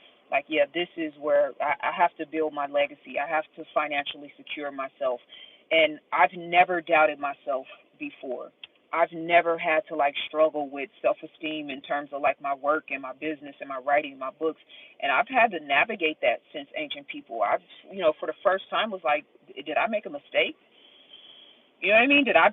this is where I have to build my legacy. I have to financially secure myself. And I've never doubted myself before. I've never had to struggle with self-esteem in terms of my work and my business and my writing and my books. And I've had to navigate that since Ancient People. I've, for the first time was like, did I make a mistake? You know what I mean? Did I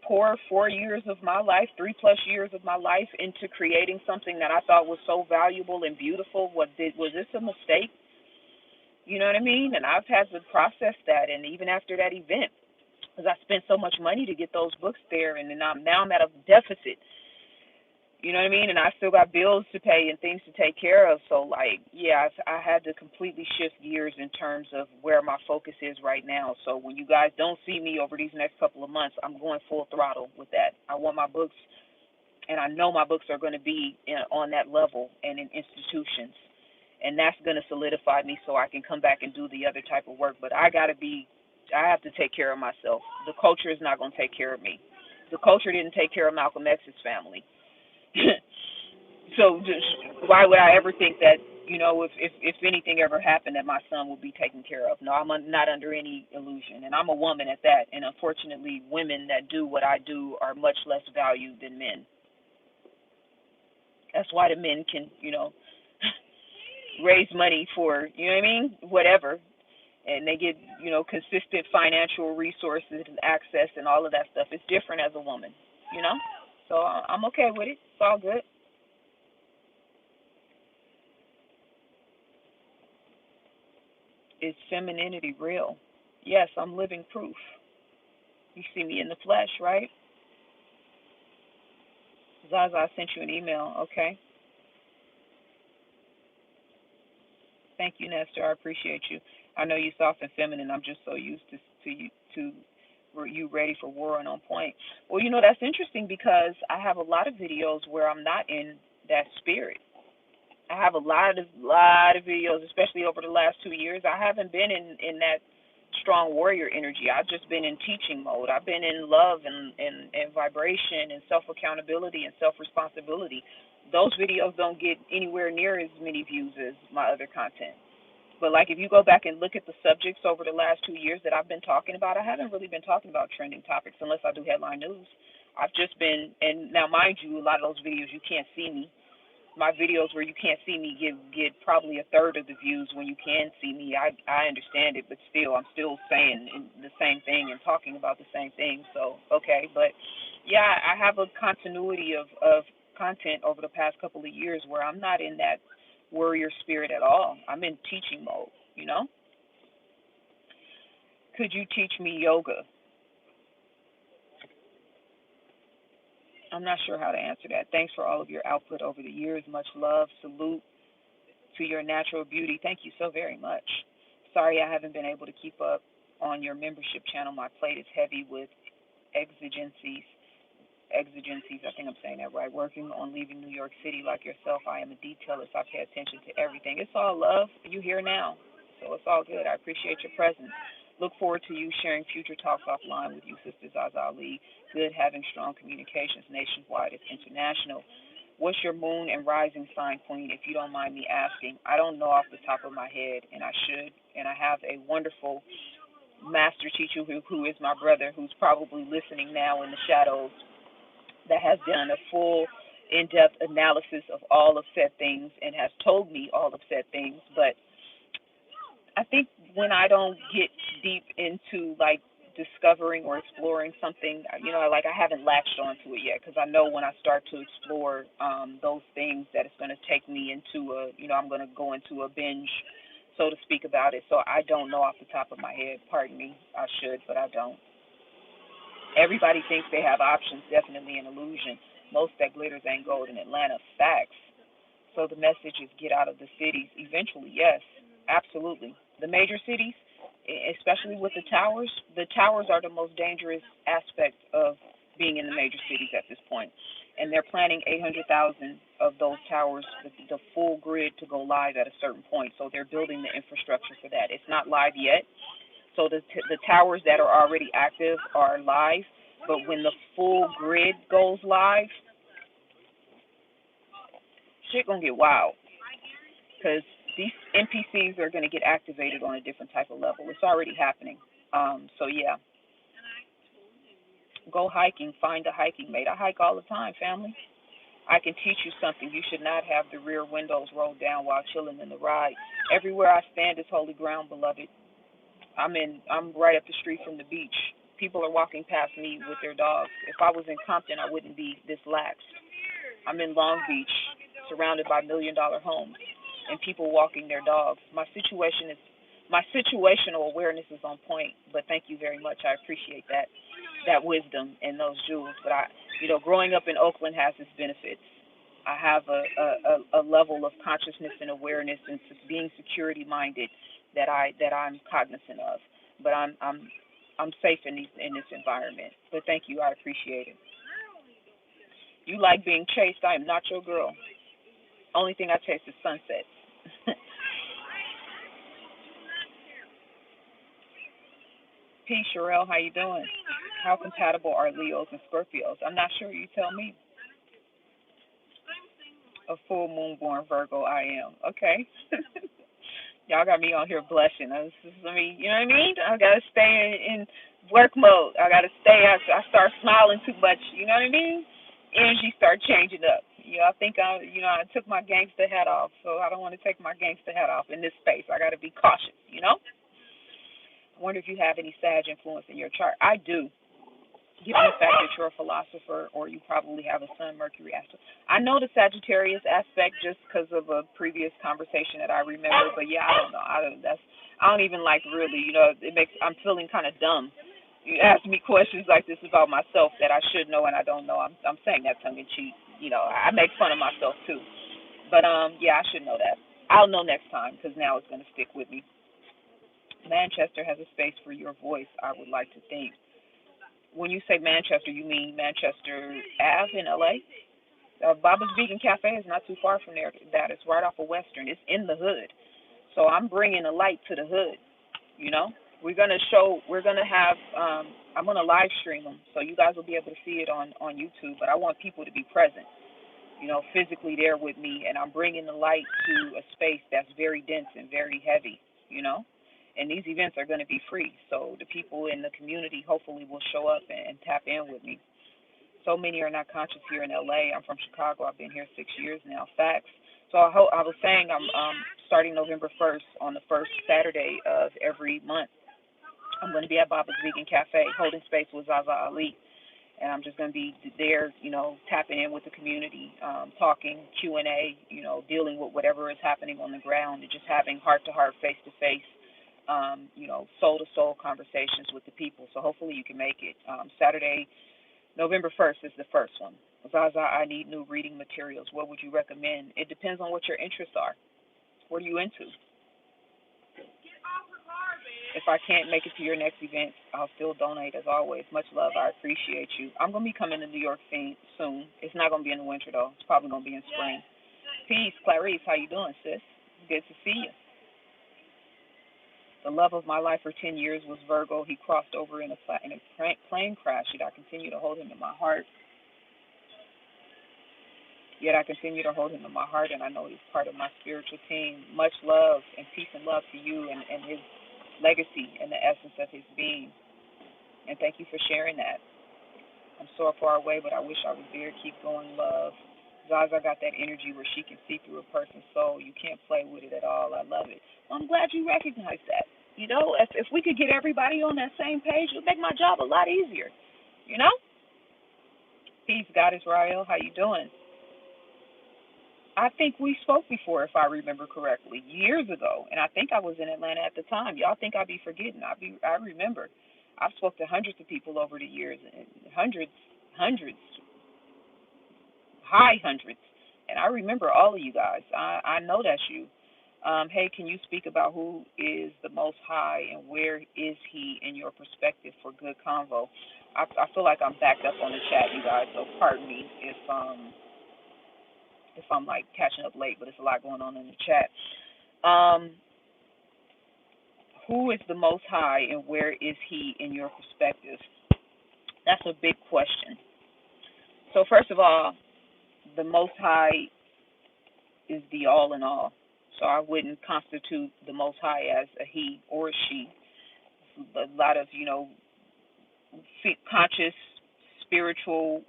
pour 4 years of my life, 3+ years of my life into creating something that I thought was so valuable and beautiful? Was this a mistake? You know what I mean? And I've had to process that. And even after that event, because I spent so much money to get those books there, and then now I'm at a deficit. You know what I mean? And I still got bills to pay and things to take care of. So, like, yeah, I had to completely shift gears in terms of where my focus is right now. So when you guys don't see me over these next couple of months, I'm going full throttle with that. I want my books, and I know my books are going to be on that level and in institutions. And that's going to solidify me so I can come back and do the other type of work. But I have to take care of myself. The culture is not going to take care of me. The culture didn't take care of Malcolm X's family. So just, why would I ever think that, if anything ever happened, that my son would be taken care of? No, I'm not under any illusion, and I'm a woman at that. And unfortunately, women that do what I do are much less valued than men. That's why the men can, raise money for, whatever, and they get, consistent financial resources and access and all of that stuff. It's different as a woman, you know. So I'm okay with it. It's all good. Is femininity real? Yes, I'm living proof. You see me in the flesh, right? Zaza, I sent you an email. Okay. Thank you, Nestor. I appreciate you. I know you soft and feminine. I'm just so used to you to were you ready for war and on point. Well, that's interesting because I have a lot of videos where I'm not in that spirit. I have a lot of videos, especially over the last 2 years. I haven't been in that strong warrior energy. I've just been in teaching mode. I've been in love and vibration and self accountability and self responsibility. Those videos don't get anywhere near as many views as my other content. But like if you go back and look at the subjects over the last 2 years that I've been talking about, I haven't really been talking about trending topics unless I do headline news. I've just been, and now mind you, a lot of those videos you can't see me. My videos where you can't see me get probably a third of the views when you can see me. I understand it, but still, I'm still saying the same thing and talking about the same thing. So okay, but yeah, I have a continuity of content over the past couple of years where I'm not in that warrior spirit at all. I'm in teaching mode. Could you teach me yoga? I'm not sure how to answer that. Thanks for all of your output over the years. Much love. Salute to your natural beauty. Thank you so very much. Sorry I haven't been able to keep up on your membership channel. My plate is heavy with exigencies. Exigencies, I think I'm saying that right. Working on leaving New York City like yourself, I am a detailer, so I pay attention to everything. It's all love. You here now, so it's all good. I appreciate your presence. Look forward to you sharing future talks offline with you, Sister ZaZa Ali. Good having strong communications nationwide. It's international. What's your moon and rising sign, Queen, if you don't mind me asking? I don't know off the top of my head, and I should. And I have a wonderful master teacher who is my brother, who's probably listening now in the shadows, that has done a full in-depth analysis of all of said things and has told me all of said things. But I think when I don't get deep into like discovering or exploring something, like I haven't latched onto it yet, because I know when I start to explore those things that it's going to take me into I'm going to go into a binge, so to speak, about it. So I don't know off the top of my head. Pardon me. I should, but I don't. Everybody thinks they have options. Definitely an illusion. Most that glitters ain't gold in Atlanta. Facts. So the message is get out of the cities. Eventually, yes, absolutely. The major cities, especially with the towers are the most dangerous aspect of being in the major cities at this point. And they're planning 800,000 of those towers, the full grid, to go live at a certain point. So they're building the infrastructure for that. It's not live yet. So the towers that are already active are live, but when the full grid goes live, shit gonna get wild, because these NPCs are gonna get activated on a different type of level. It's already happening. So yeah, go hiking, find a hiking mate. I hike all the time, family. I can teach you something. You should not have the rear windows rolled down while chilling in the ride. Everywhere I stand is holy ground, beloved. I'm right up the street from the beach. People are walking past me with their dogs. If I was in Compton, I wouldn't be this lax. I'm in Long Beach, surrounded by $1 million homes and people walking their dogs. My situational awareness is on point. But thank you very much. I appreciate that wisdom and those jewels. But growing up in Oakland has its benefits. I have a level of consciousness and awareness and being security minded that I'm cognizant of. But I'm safe in this environment. But thank you, I appreciate it. You like being chased? I am not your girl. Only thing I chase is sunsets. P. Sherelle, how you doing? How compatible are Leos and Scorpios? I'm not sure. You tell me. A full moon born Virgo, I am. Okay. Y'all got me on here blushing. I mean, you know what I mean? I gotta stay in work mode. I gotta stay. I start smiling too much. You know what I mean? Energy start changing up. I think I took my gangster hat off, so I don't want to take my gangster hat off in this space. I gotta be cautious. I wonder if you have any Sag influence in your chart. I do. Given the fact that you're a philosopher, or you probably have a Sun Mercury aspect. I know the Sagittarius aspect just because of a previous conversation that I remember, but yeah, I don't know. I don't even like really. I'm feeling kind of dumb. You ask me questions like this about myself that I should know and I don't know. I'm saying that tongue in cheek. I make fun of myself too. But yeah, I should know that. I'll know next time because now it's gonna stick with me. Manchester has a space for your voice, I would like to think. When you say Manchester, you mean Manchester Ave in LA? Baba's Vegan Cafe is not too far from there. That is right off of Western. It's in the hood. So I'm bringing the light to the hood. We're gonna show. We're gonna have. I'm gonna live stream them, so you guys will be able to see it on YouTube. But I want people to be present. Physically there with me, and I'm bringing the light to a space that's very dense and very heavy. And these events are going to be free. So the people in the community hopefully will show up and tap in with me. So many are not conscious here in LA. I'm from Chicago. I've been here 6 years now. Facts. So I was saying I'm starting November 1st on the first Saturday of every month. I'm going to be at Baba's Vegan Cafe holding space with ZaZa Ali. And I'm just going to be there, tapping in with the community, talking, Q&A, dealing with whatever is happening on the ground and just having heart-to-heart, face-to-face soul-to-soul conversations with the people. So hopefully you can make it. Saturday, November 1st is the first one. ZaZa, I need new reading materials. What would you recommend? It depends on what your interests are. What are you into? If I can't make it to your next event, I'll still donate as always. Much love. I appreciate you. I'm going to be coming to New York soon. It's not going to be in the winter, though. It's probably going to be in spring. Peace. Clarice, how you doing, sis? Good to see you. The love of my life for 10 years was Virgo. He crossed over in a plane crash. Yet I continue to hold him in my heart. And I know he's part of my spiritual team. Much love and peace and love to you and his legacy and the essence of his being. And thank you for sharing that. I'm so far away, but I wish I was there. Keep going, love. ZaZa got that energy where she can see through a person's soul. You can't play with it at all. I love it. Well, I'm glad you recognize that. If we could get everybody on that same page, it would make my job a lot easier. Peace, Goddess Rael. How you doing? I think we spoke before, if I remember correctly, years ago, and I think I was in Atlanta at the time. Y'all think I'd be forgetting? I remember. I've spoke to hundreds of people over the years, and hundreds, high hundreds, and I remember all of you guys. I know that's you. Hey, can you speak about who is the Most High and where is He in your perspective for good convo? I feel like I'm backed up on the chat, you guys, so pardon me if I'm like catching up late, but it's a lot going on in the chat. Who is the Most High and where is He in your perspective? That's a big question. So first of all, the Most High is the all in all. So I wouldn't constitute the Most High as a he or a she. A lot of, conscious, spiritual,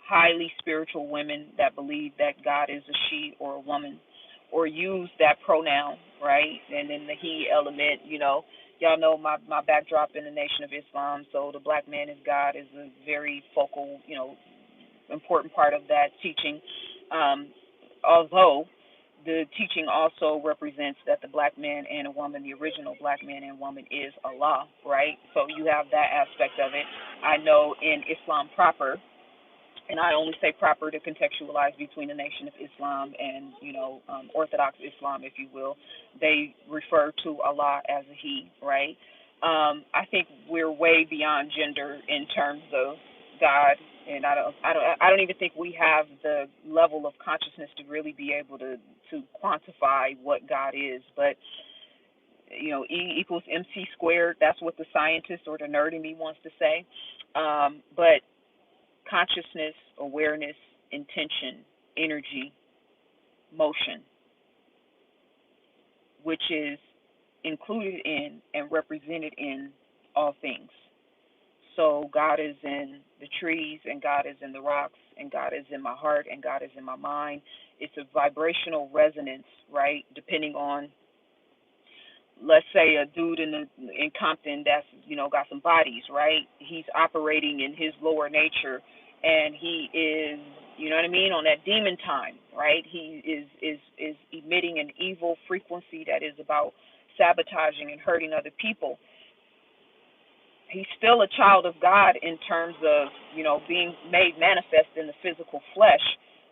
highly spiritual women that believe that God is a she or a woman, or use that pronoun, right? And then the he element, y'all know my backdrop in the Nation of Islam. So the black man is God is a very focal, important part of that teaching. Although the teaching also represents that the black man and a woman, the original black man and woman, is Allah, right? So you have that aspect of it. I know in Islam proper, And I only say proper to contextualize between the Nation of Islam and, Orthodox Islam, if you will. They refer to Allah as a He, right? I think we're way beyond gender in terms of God, and I don't even think we have the level of consciousness to really be able to quantify what God is. But E equals MC squared. That's what the scientist or the nerd in me wants to say. But consciousness, awareness, intention, energy, motion, which is included in and represented in all things. So God is in the trees, and God is in the rocks, and God is in my heart, and God is in my mind. It's a vibrational resonance, right? Depending on, let's say, a dude in Compton that's got some bodies, right? He's operating in his lower nature, and he is, on that demon time, right? He is emitting an evil frequency that is about sabotaging and hurting other people. He's still a child of God in terms of, being made manifest in the physical flesh,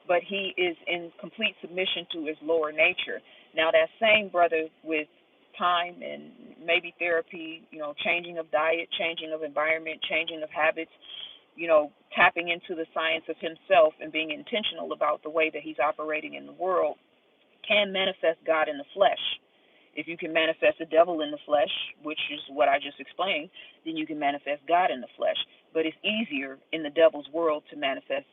but he is in complete submission to his lower nature. Now, that same brother, with time and maybe therapy, changing of diet, changing of environment, changing of habits, tapping into the science of himself and being intentional about the way that he's operating in the world, can manifest God in the flesh. If you can manifest the devil in the flesh, which is what I just explained, then you can manifest God in the flesh. But it's easier in the devil's world to manifest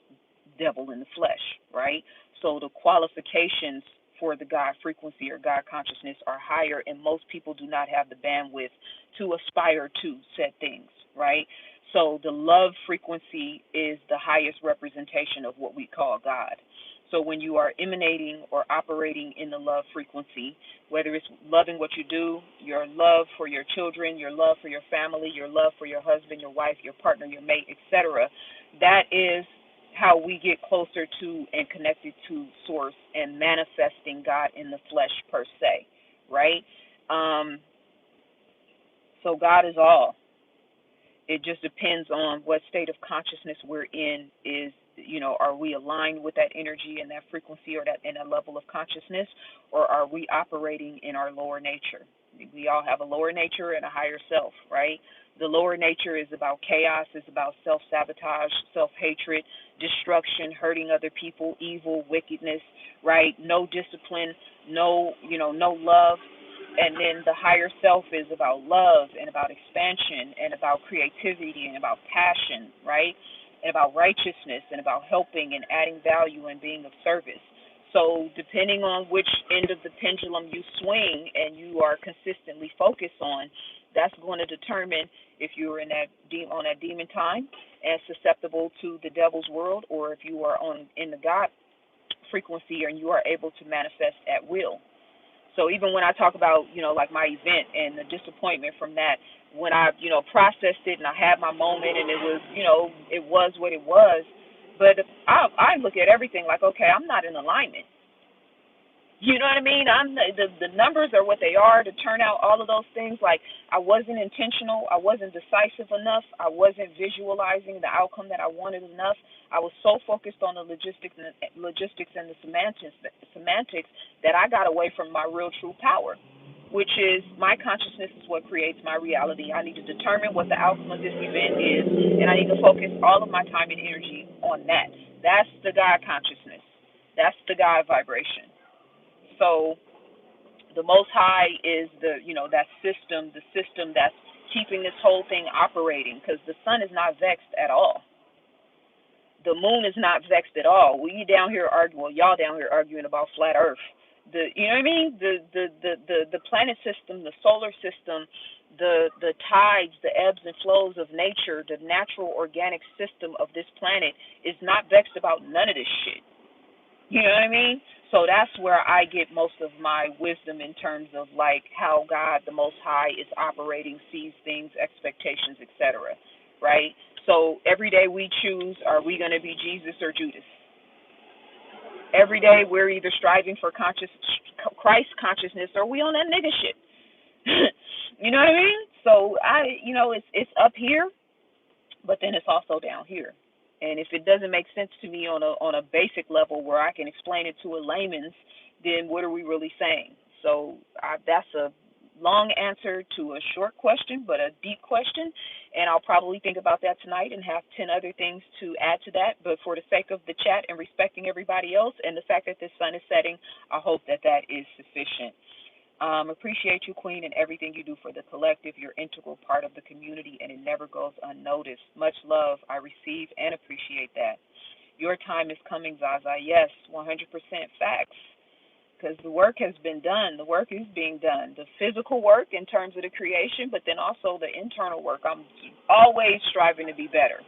devil in the flesh, right? So the qualifications for the God frequency or God consciousness are higher, and most people do not have the bandwidth to aspire to said things, right? So the love frequency is the highest representation of what we call God. So when you are emanating or operating in the love frequency, whether it's loving what you do, your love for your children, your love for your family, your love for your husband, your wife, your partner, your mate, etc., that is how we get closer to and connected to source and manifesting God in the flesh per se, right? So God is all. It just depends on what state of consciousness we're in. Are we aligned with that energy and that frequency or that in a level of consciousness, or are we operating in our lower nature? We all have a lower nature and a higher self, right? The lower nature is about chaos, is about self-sabotage, self-hatred, destruction, hurting other people, evil, wickedness, right? No discipline, no love. And then the higher self is about love and about expansion and about creativity and about passion, right? And about righteousness and about helping and adding value and being of service. So depending on which end of the pendulum you swing and you are consistently focused on, that's going to determine if you're on that demon time and susceptible to the devil's world, or if you are in the God frequency and you are able to manifest at will. So even when I talk about, like my event and the disappointment from that, when I, processed it and I had my moment and it was what it was, but I look at everything like, okay, I'm not in alignment. You know what I mean? The numbers are what they are to turn out all of those things. Like, I wasn't intentional. I wasn't decisive enough. I wasn't visualizing the outcome that I wanted enough. I was so focused on the logistics and the semantics that I got away from my real true power, which is my consciousness is what creates my reality. I need to determine what the outcome of this event is, and I need to focus all of my time and energy on that. That's the God consciousness. That's the God vibration. So the Most High is that system, the system that's keeping this whole thing operating, because the sun is not vexed at all. The moon is not vexed at all. Y'all down here arguing about flat Earth. You know what I mean? The planet system, the solar system, the tides, the ebbs and flows of nature, the natural organic system of this planet is not vexed about none of this shit. You know what I mean? So that's where I get most of my wisdom in terms of like how God, the Most High, is operating, sees things, expectations, etc. Right? So every day we choose, are we going to be Jesus or Judas? Every day we're either striving for Christ consciousness or we on that nigga shit. You know what I mean? So it's up here, but then it's also down here. And if it doesn't make sense to me on a basic level where I can explain it to a layman's, then what are we really saying? So that's a long answer to a short question, but a deep question. And I'll probably think about that tonight and have 10 other things to add to that. But for the sake of the chat and respecting everybody else and the fact that the sun is setting, I hope that that is sufficient. Appreciate you, Queen, and everything you do for the collective. You're an integral part of the community, and it never goes unnoticed. Much love. I receive and appreciate that. Your time is coming, ZaZa. Yes, 100% facts. Because the work has been done. The work is being done. The physical work in terms of the creation, but then also the internal work. I'm always striving to be better.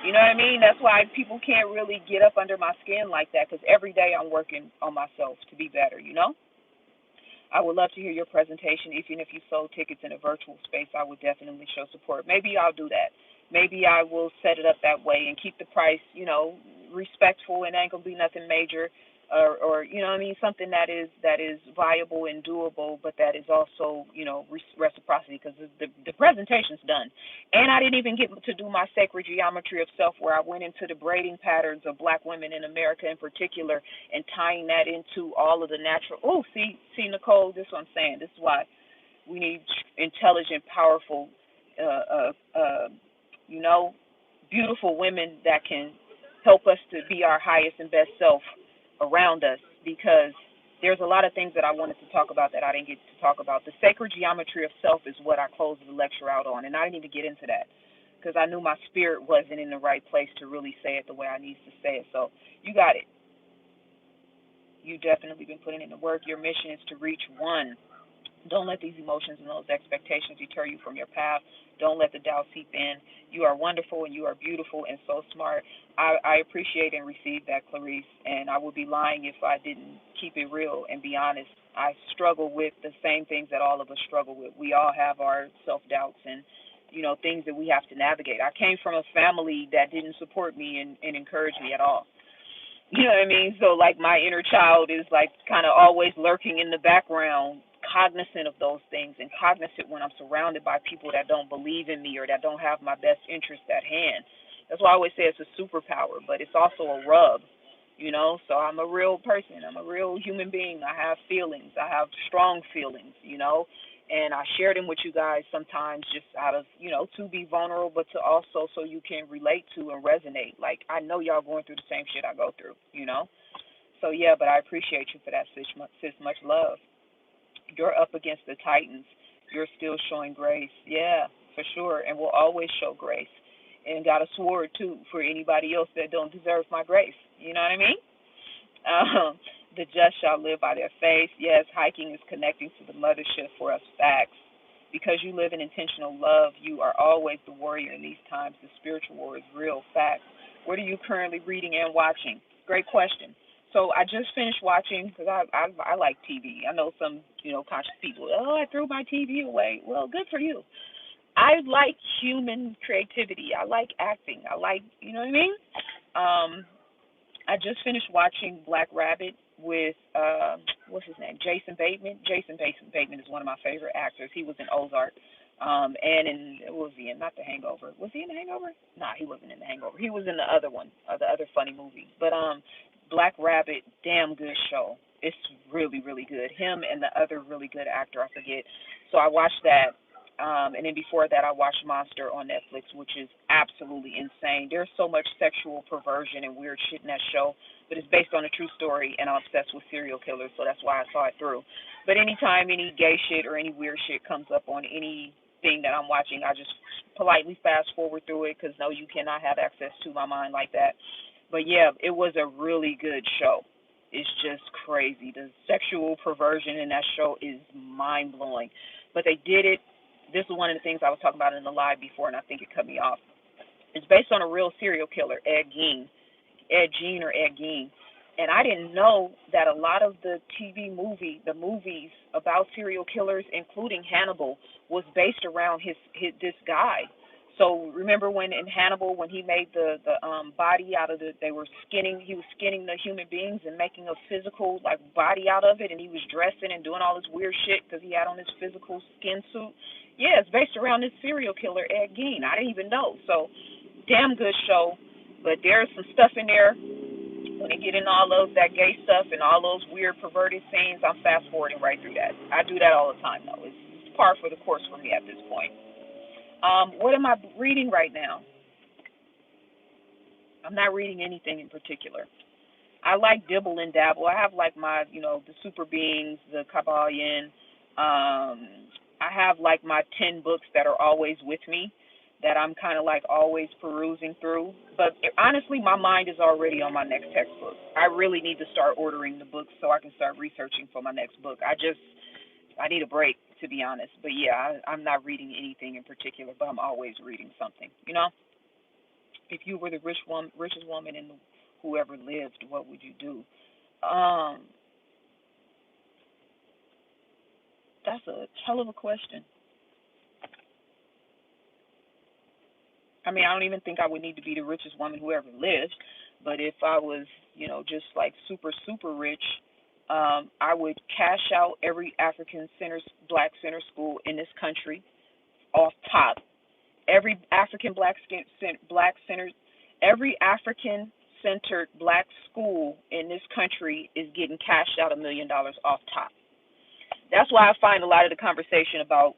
You know what I mean? That's why people can't really get up under my skin like that, because every day I'm working on myself to be better, you know? I would love to hear your presentation. Even if you sold tickets in a virtual space, I would definitely show support. Maybe I'll do that. Maybe I will set it up that way and keep the price, you know, respectful, and ain't gonna be nothing major, or you know what I mean, something that is viable and doable, but that is also, you know, reciprocity, because the presentation's done, and I didn't even get to do my sacred geometry of self, where I went into the braiding patterns of Black women in America in particular, and tying that into all of the natural. Oh, see, Nicole, this is what I'm saying. This is why we need intelligent, powerful, you know, beautiful women that can help us to be our highest and best self around us, because there's a lot of things that I wanted to talk about that I didn't get to talk about. The sacred geometry of self is what I closed the lecture out on, and I didn't even get into that because I knew my spirit wasn't in the right place to really say it the way I need to say it. So you got it. You definitely been putting in the work. Your mission is to reach one. Don't let these emotions and those expectations deter you from your path. Don't let the doubt seep in. You are wonderful and you are beautiful and so smart. I appreciate and receive that, Clarice, and I would be lying if I didn't keep it real and be honest. I struggle with the same things that all of us struggle with. We all have our self-doubts and, you know, things that we have to navigate. I came from a family that didn't support me and encourage me at all. You know what I mean? So, like, my inner child is, like, kind of always lurking in the background, cognizant of those things, and cognizant when I'm surrounded by people that don't believe in me or that don't have my best interest at hand. That's why I always say it's a superpower, but it's also a rub, you know? So I'm a real person. I'm a real human being. I have feelings. I have strong feelings, you know? And I share them with you guys sometimes just out of, you know, to be vulnerable, but to also so you can relate to and resonate. Like, I know y'all going through the same shit I go through, you know? So, yeah, but I appreciate you for that, sis. Much love. You're up against the Titans. You're still showing grace. Yeah, for sure. And will always show grace. And got a sword, too, for anybody else that don't deserve my grace. You know what I mean? The just shall live by their faith. Yes, hiking is connecting to the mothership for us, facts. Because you live in intentional love, you are always the warrior in these times. The spiritual war is real, facts. What are you currently reading and watching? Great question. So I just finished watching, because I like TV. I know some, you know, conscious people, oh, I threw my TV away. Well, good for you. I like human creativity. I like acting. I like, you know what I mean? I just finished watching Black Rabbit with, what's his name, Jason Bateman. Jason Bateman is one of my favorite actors. He was in Ozark. And in, what was he in? Not The Hangover. Was he in The Hangover? Nah, he wasn't in The Hangover. He was in the other one, the other funny movie. But Black Rabbit, damn good show. It's really, really good. Him and the other really good actor, I forget. So I watched that. And then before that, I watched Monster on Netflix, which is absolutely insane. There's so much sexual perversion and weird shit in that show, but it's based on a true story, and I'm obsessed with serial killers, so that's why I saw it through. But anytime any gay shit or any weird shit comes up on anything that I'm watching, I just politely fast forward through it, because no, you cannot have access to my mind like that. But yeah, it was a really good show. It's just crazy. The sexual perversion in that show is mind-blowing. But they did it. This is one of the things I was talking about in the live before, and I think it cut me off. It's based on a real serial killer, Ed Gein. And I didn't know that a lot of the movies about serial killers, including Hannibal, was based around this guy. So remember when in Hannibal, when he made the body out of he was skinning the human beings and making a physical like body out of it, and he was dressing and doing all this weird shit because he had on his physical skin suit. Yeah, it's based around this serial killer, Ed Gein. I didn't even know. So damn good show. But there's some stuff in there when they get in all of that gay stuff and all those weird perverted scenes. I'm fast forwarding right through that. I do that all the time though. It's par for the course for me at this point. What am I reading right now? I'm not reading anything in particular. I like dibble and dabble. I have like my, the super beings, the Kabbalion. I have like my 10 books that are always with me that I'm kind of like always perusing through. But honestly, my mind is already on my next textbook. I really need to start ordering the books so I can start researching for my next book. I need a break, to be honest. But yeah, I'm not reading anything in particular, but I'm always reading something. If you were the richest woman in who ever lived, what would you do? Um, that's a hell of a question. I mean, I don't even think I would need to be the richest woman who ever lived, but if I was, just like super, super rich, I would cash out every black center school in this country off top. Every African black center, every African centered black school in this country is getting cashed out $1 million off top. That's why I find a lot of the conversation about,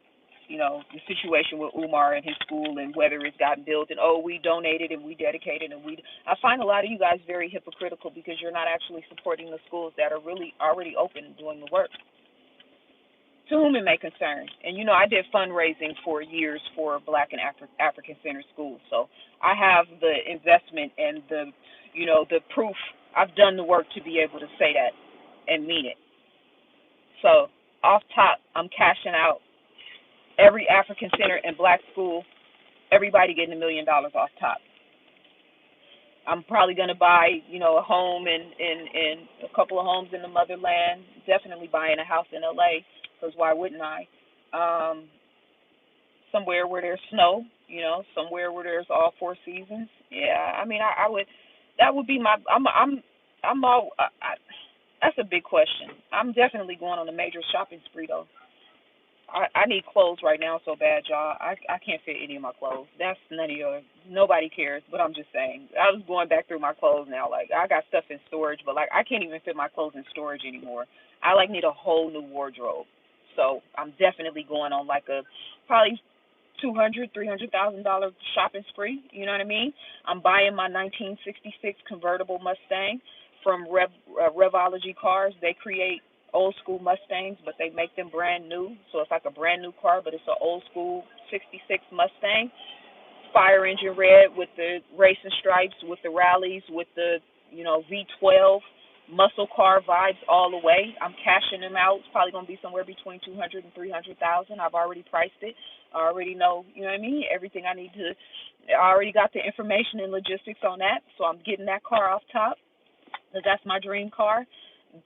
the situation with Umar and his school and whether it's gotten built and, oh, we donated and we dedicated and I find a lot of you guys very hypocritical because you're not actually supporting the schools that are really already open and doing the work. To whom it may concern. And, I did fundraising for years for black and African-centered schools. So I have the investment and the proof. I've done the work to be able to say that and mean it. So off top, I'm cashing out every African center and black school, everybody getting $1 million off top. I'm probably going to buy, a home and a couple of homes in the motherland. Definitely buying a house in LA, because why wouldn't I? Somewhere where there's snow, somewhere where there's all four seasons. Yeah, I mean, I would. That would be my. I'm all. That's a big question. I'm definitely going on a major shopping spree though. I need clothes right now so bad, y'all. I can't fit any of my clothes. That's none of your. Nobody cares, but I'm just saying. I was going back through my clothes now. Like I got stuff in storage, but like I can't even fit my clothes in storage anymore. I like need a whole new wardrobe. So I'm definitely going on like a probably $200,000-$300,000 shopping spree. You know what I mean? I'm buying my 1966 convertible Mustang from Revology Cars. They create old school Mustangs, but they make them brand new. So it's like a brand new car, but it's an old school 66 Mustang, fire engine red with the racing stripes, with the rallies, with the V12 muscle car vibes all the way. I'm cashing them out. It's probably gonna be somewhere between 200 and 300,000. I've already priced it. I already know, what I mean, everything I need to. I already got the information and logistics on that, so I'm getting that car off top because that's my dream car.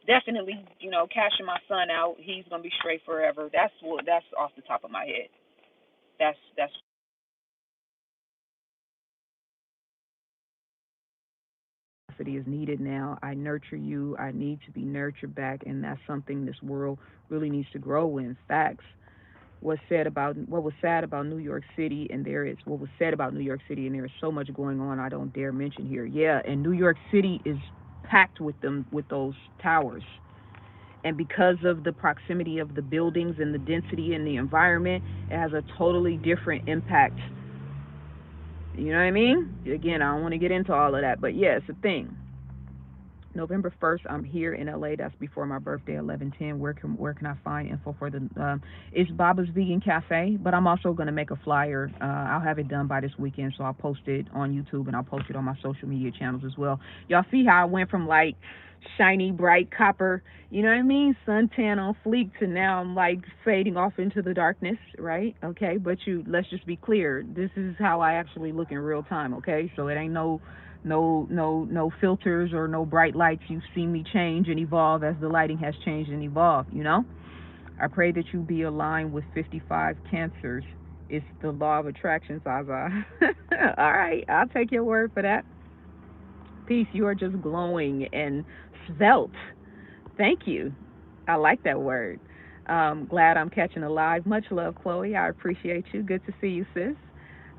Definitely, cashing my son out. He's gonna be straight forever. That's off the top of my head. That's is needed now. I nurture you. I need to be nurtured back, and that's something this world really needs to grow in. Facts. What was sad about New York City, and there is what was said about New York City, and there is so much going on I don't dare mention here. Yeah, and New York City is packed with those towers. And because of the proximity of the buildings and the density and the environment, it has a totally different impact. You know what I mean? Again, I don't want to get into all of that, but yeah, it's a thing. November 1st, I'm here in LA. That's before my birthday, 11/10. Where can I find info for the? It's Baba's Vegan Cafe, but I'm also gonna make a flyer. I'll have it done by this weekend, so I'll post it on YouTube and I'll post it on my social media channels as well. Y'all see how I went from like shiny, bright copper, you know what I mean, suntan on fleek, to now I'm like fading off into the darkness, right? Okay, but let's just be clear. This is how I actually look in real time. Okay, so it ain't no filters or no bright lights. You've seen me change and evolve as the lighting has changed and evolved. I pray that you be aligned with 55 cancers. It's the law of attraction, ZaZa. All right, I'll take your word for that. Peace. You are just glowing and svelte. Thank you. I like that word. Glad I'm catching alive. Much love, Chloe. I appreciate you. Good to see you, sis.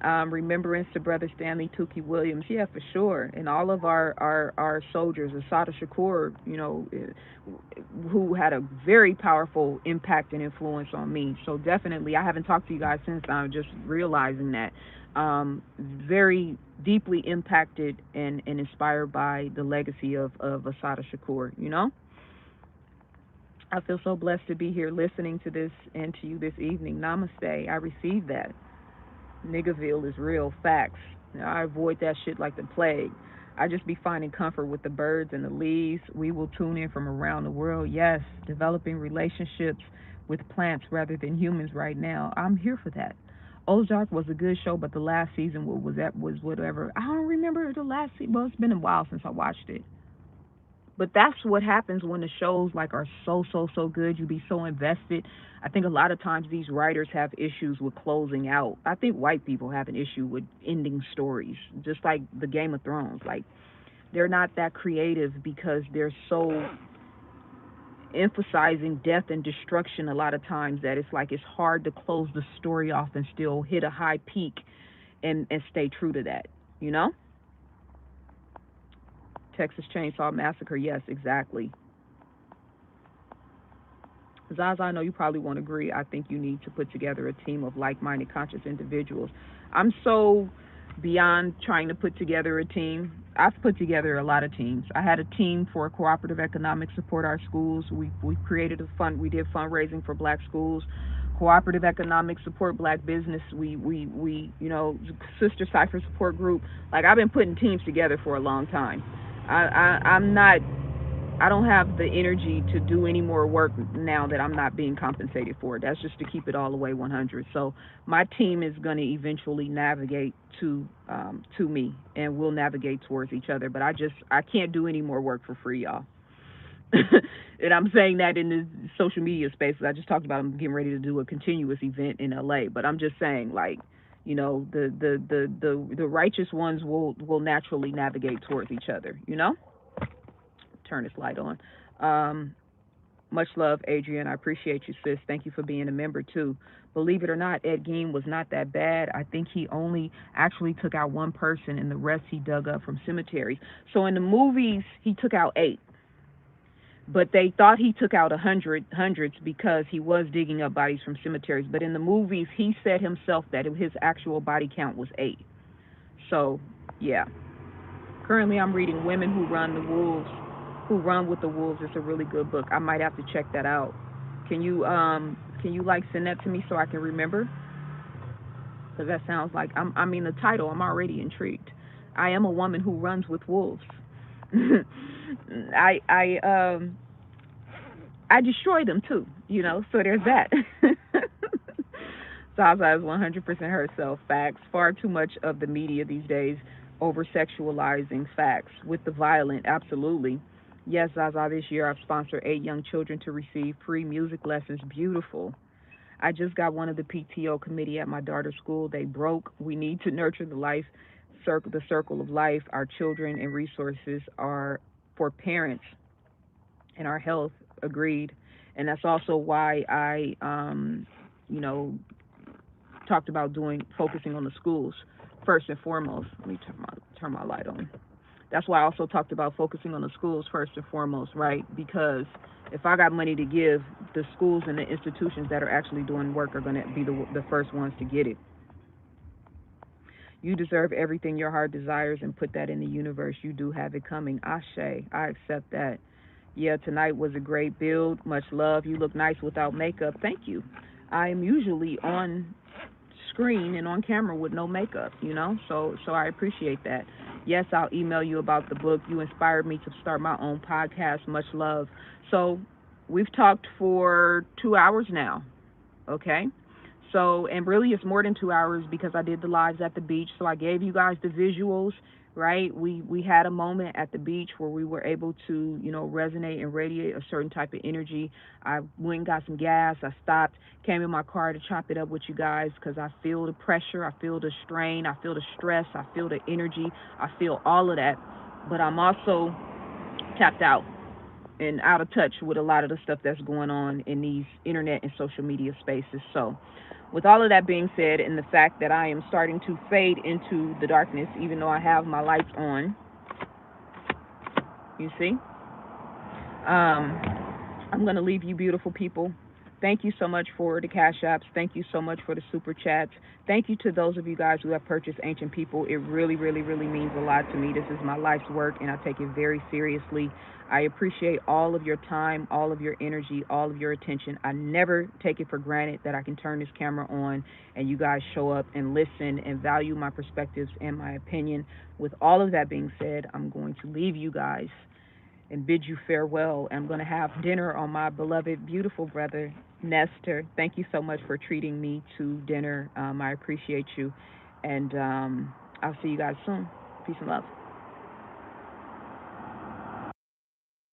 Remembrance to Brother Stanley Tukey Williams. Yeah, for sure. And all of our soldiers, Asada Shakur, who had a very powerful impact and influence on me. So definitely, I haven't talked to you guys since. I'm just realizing that. Very deeply impacted and inspired by the legacy of Asada Shakur, I feel so blessed to be here listening to this and to you this evening. Namaste. I received that. Niggerville is real facts. I avoid that shit like the plague. I just be finding comfort with the birds and the leaves. We will tune in from around the world. Yes, developing relationships with plants rather than humans right now. I'm here for that. Ozark was a good show, but the last season was whatever. I don't remember the last season. Well, it's been a while since I watched it. But that's what happens when the shows like are so good. You be so invested. I think a lot of times these writers have issues with closing out. I think white people have an issue with ending stories, just like the Game of Thrones. Like they're not that creative because they're so emphasizing death and destruction a lot of times that it's like it's hard to close the story off and still hit a high peak and stay true to that, you know? Texas Chainsaw Massacre, yes, exactly. Zaza, I know you probably won't agree. I think you need to put together a team of like minded, conscious individuals. I'm so beyond trying to put together a team. I've put together a lot of teams. I had a team for cooperative economic support our schools. We created a fund. We did fundraising for black schools, cooperative economic support black business. We sister cipher support group. Like I've been putting teams together for a long time. I'm not. I don't have the energy to do any more work now that I'm not being compensated for. That's just to keep it all the way 100. So my team is going to eventually navigate to me, and we'll navigate towards each other. But I can't do any more work for free, y'all. And I'm saying that in the social media space. I just talked about I'm getting ready to do a continuous event in LA. But I'm just saying, like, the righteous ones will naturally navigate towards each other. Turn this light on. Um, Much love, Adrian. I appreciate you, sis. Thank you for being a member too. Believe it or not, Ed Gein was not that bad. I think he only actually took out one person, and the rest he dug up from cemeteries. So in the movies, he took out 8, but they thought he took out hundreds because he was digging up bodies from cemeteries. But in the movies, he said himself that his actual body count was 8. So yeah. Currently, I'm reading Women Who Run with the Wolves. It's a really good book. I might have to check that out. Can you like send that to me so I can remember? Because that sounds like I mean the title. I'm already intrigued. I am a woman who runs with wolves. I I um I destroy them too. So there's that. Zaza is 100% herself. Facts. Far too much of the media these days over sexualizing facts with the violent. Absolutely. Yes, Zaza, this year I've sponsored 8 young children to receive free music lessons. Beautiful. I just got one of the PTO committee at my daughter's school. They broke. We need to nurture the circle of life. Our children and resources are for parents and our health. Agreed. And that's also why I, you know, talked about focusing on the schools first and foremost. Let me turn my light on. That's why I also talked about focusing on the schools first and foremost, right? Because if I got money to give, the schools and the institutions that are actually doing work are going to be the first ones to get it. You deserve everything your heart desires and put that in the universe. You do have it coming. Ashe, I accept that. Yeah, tonight was a great build. Much love. You look nice without makeup. Thank you. I am usually on screen and on camera with no makeup, so I appreciate that. Yes, I'll email you about the book. You inspired me to start my own podcast. Much love. So we've talked for 2 hours now, okay? So, and really it's more than 2 hours because I did the lives at the beach. So I gave you guys the visuals, right? We had a moment at the beach where we were able to, resonate and radiate a certain type of energy. I went and got some gas. I stopped, came in my car to chop it up with you guys because I feel the pressure. I feel the strain. I feel the stress. I feel the energy. I feel all of that. But I'm also tapped out. and out of touch with a lot of the stuff that's going on in these internet and social media spaces. So, with all of that being said, and the fact that I am starting to fade into the darkness, even though I have my lights on, you see, I'm going to leave you, beautiful people. Thank you so much for the cash apps. Thank you so much for the super chats. Thank you to those of you guys who have purchased Ancient People. It really, really, really means a lot to me. This is my life's work, and I take it very seriously. I appreciate all of your time, all of your energy, all of your attention. I never take it for granted that I can turn this camera on and you guys show up and listen and value my perspectives and my opinion. With all of that being said, I'm going to leave you guys and bid you farewell. I'm going to have dinner on my beloved, beautiful brother, Nestor. Thank you so much for treating me to dinner. I appreciate you. And I'll see you guys soon. Peace and love.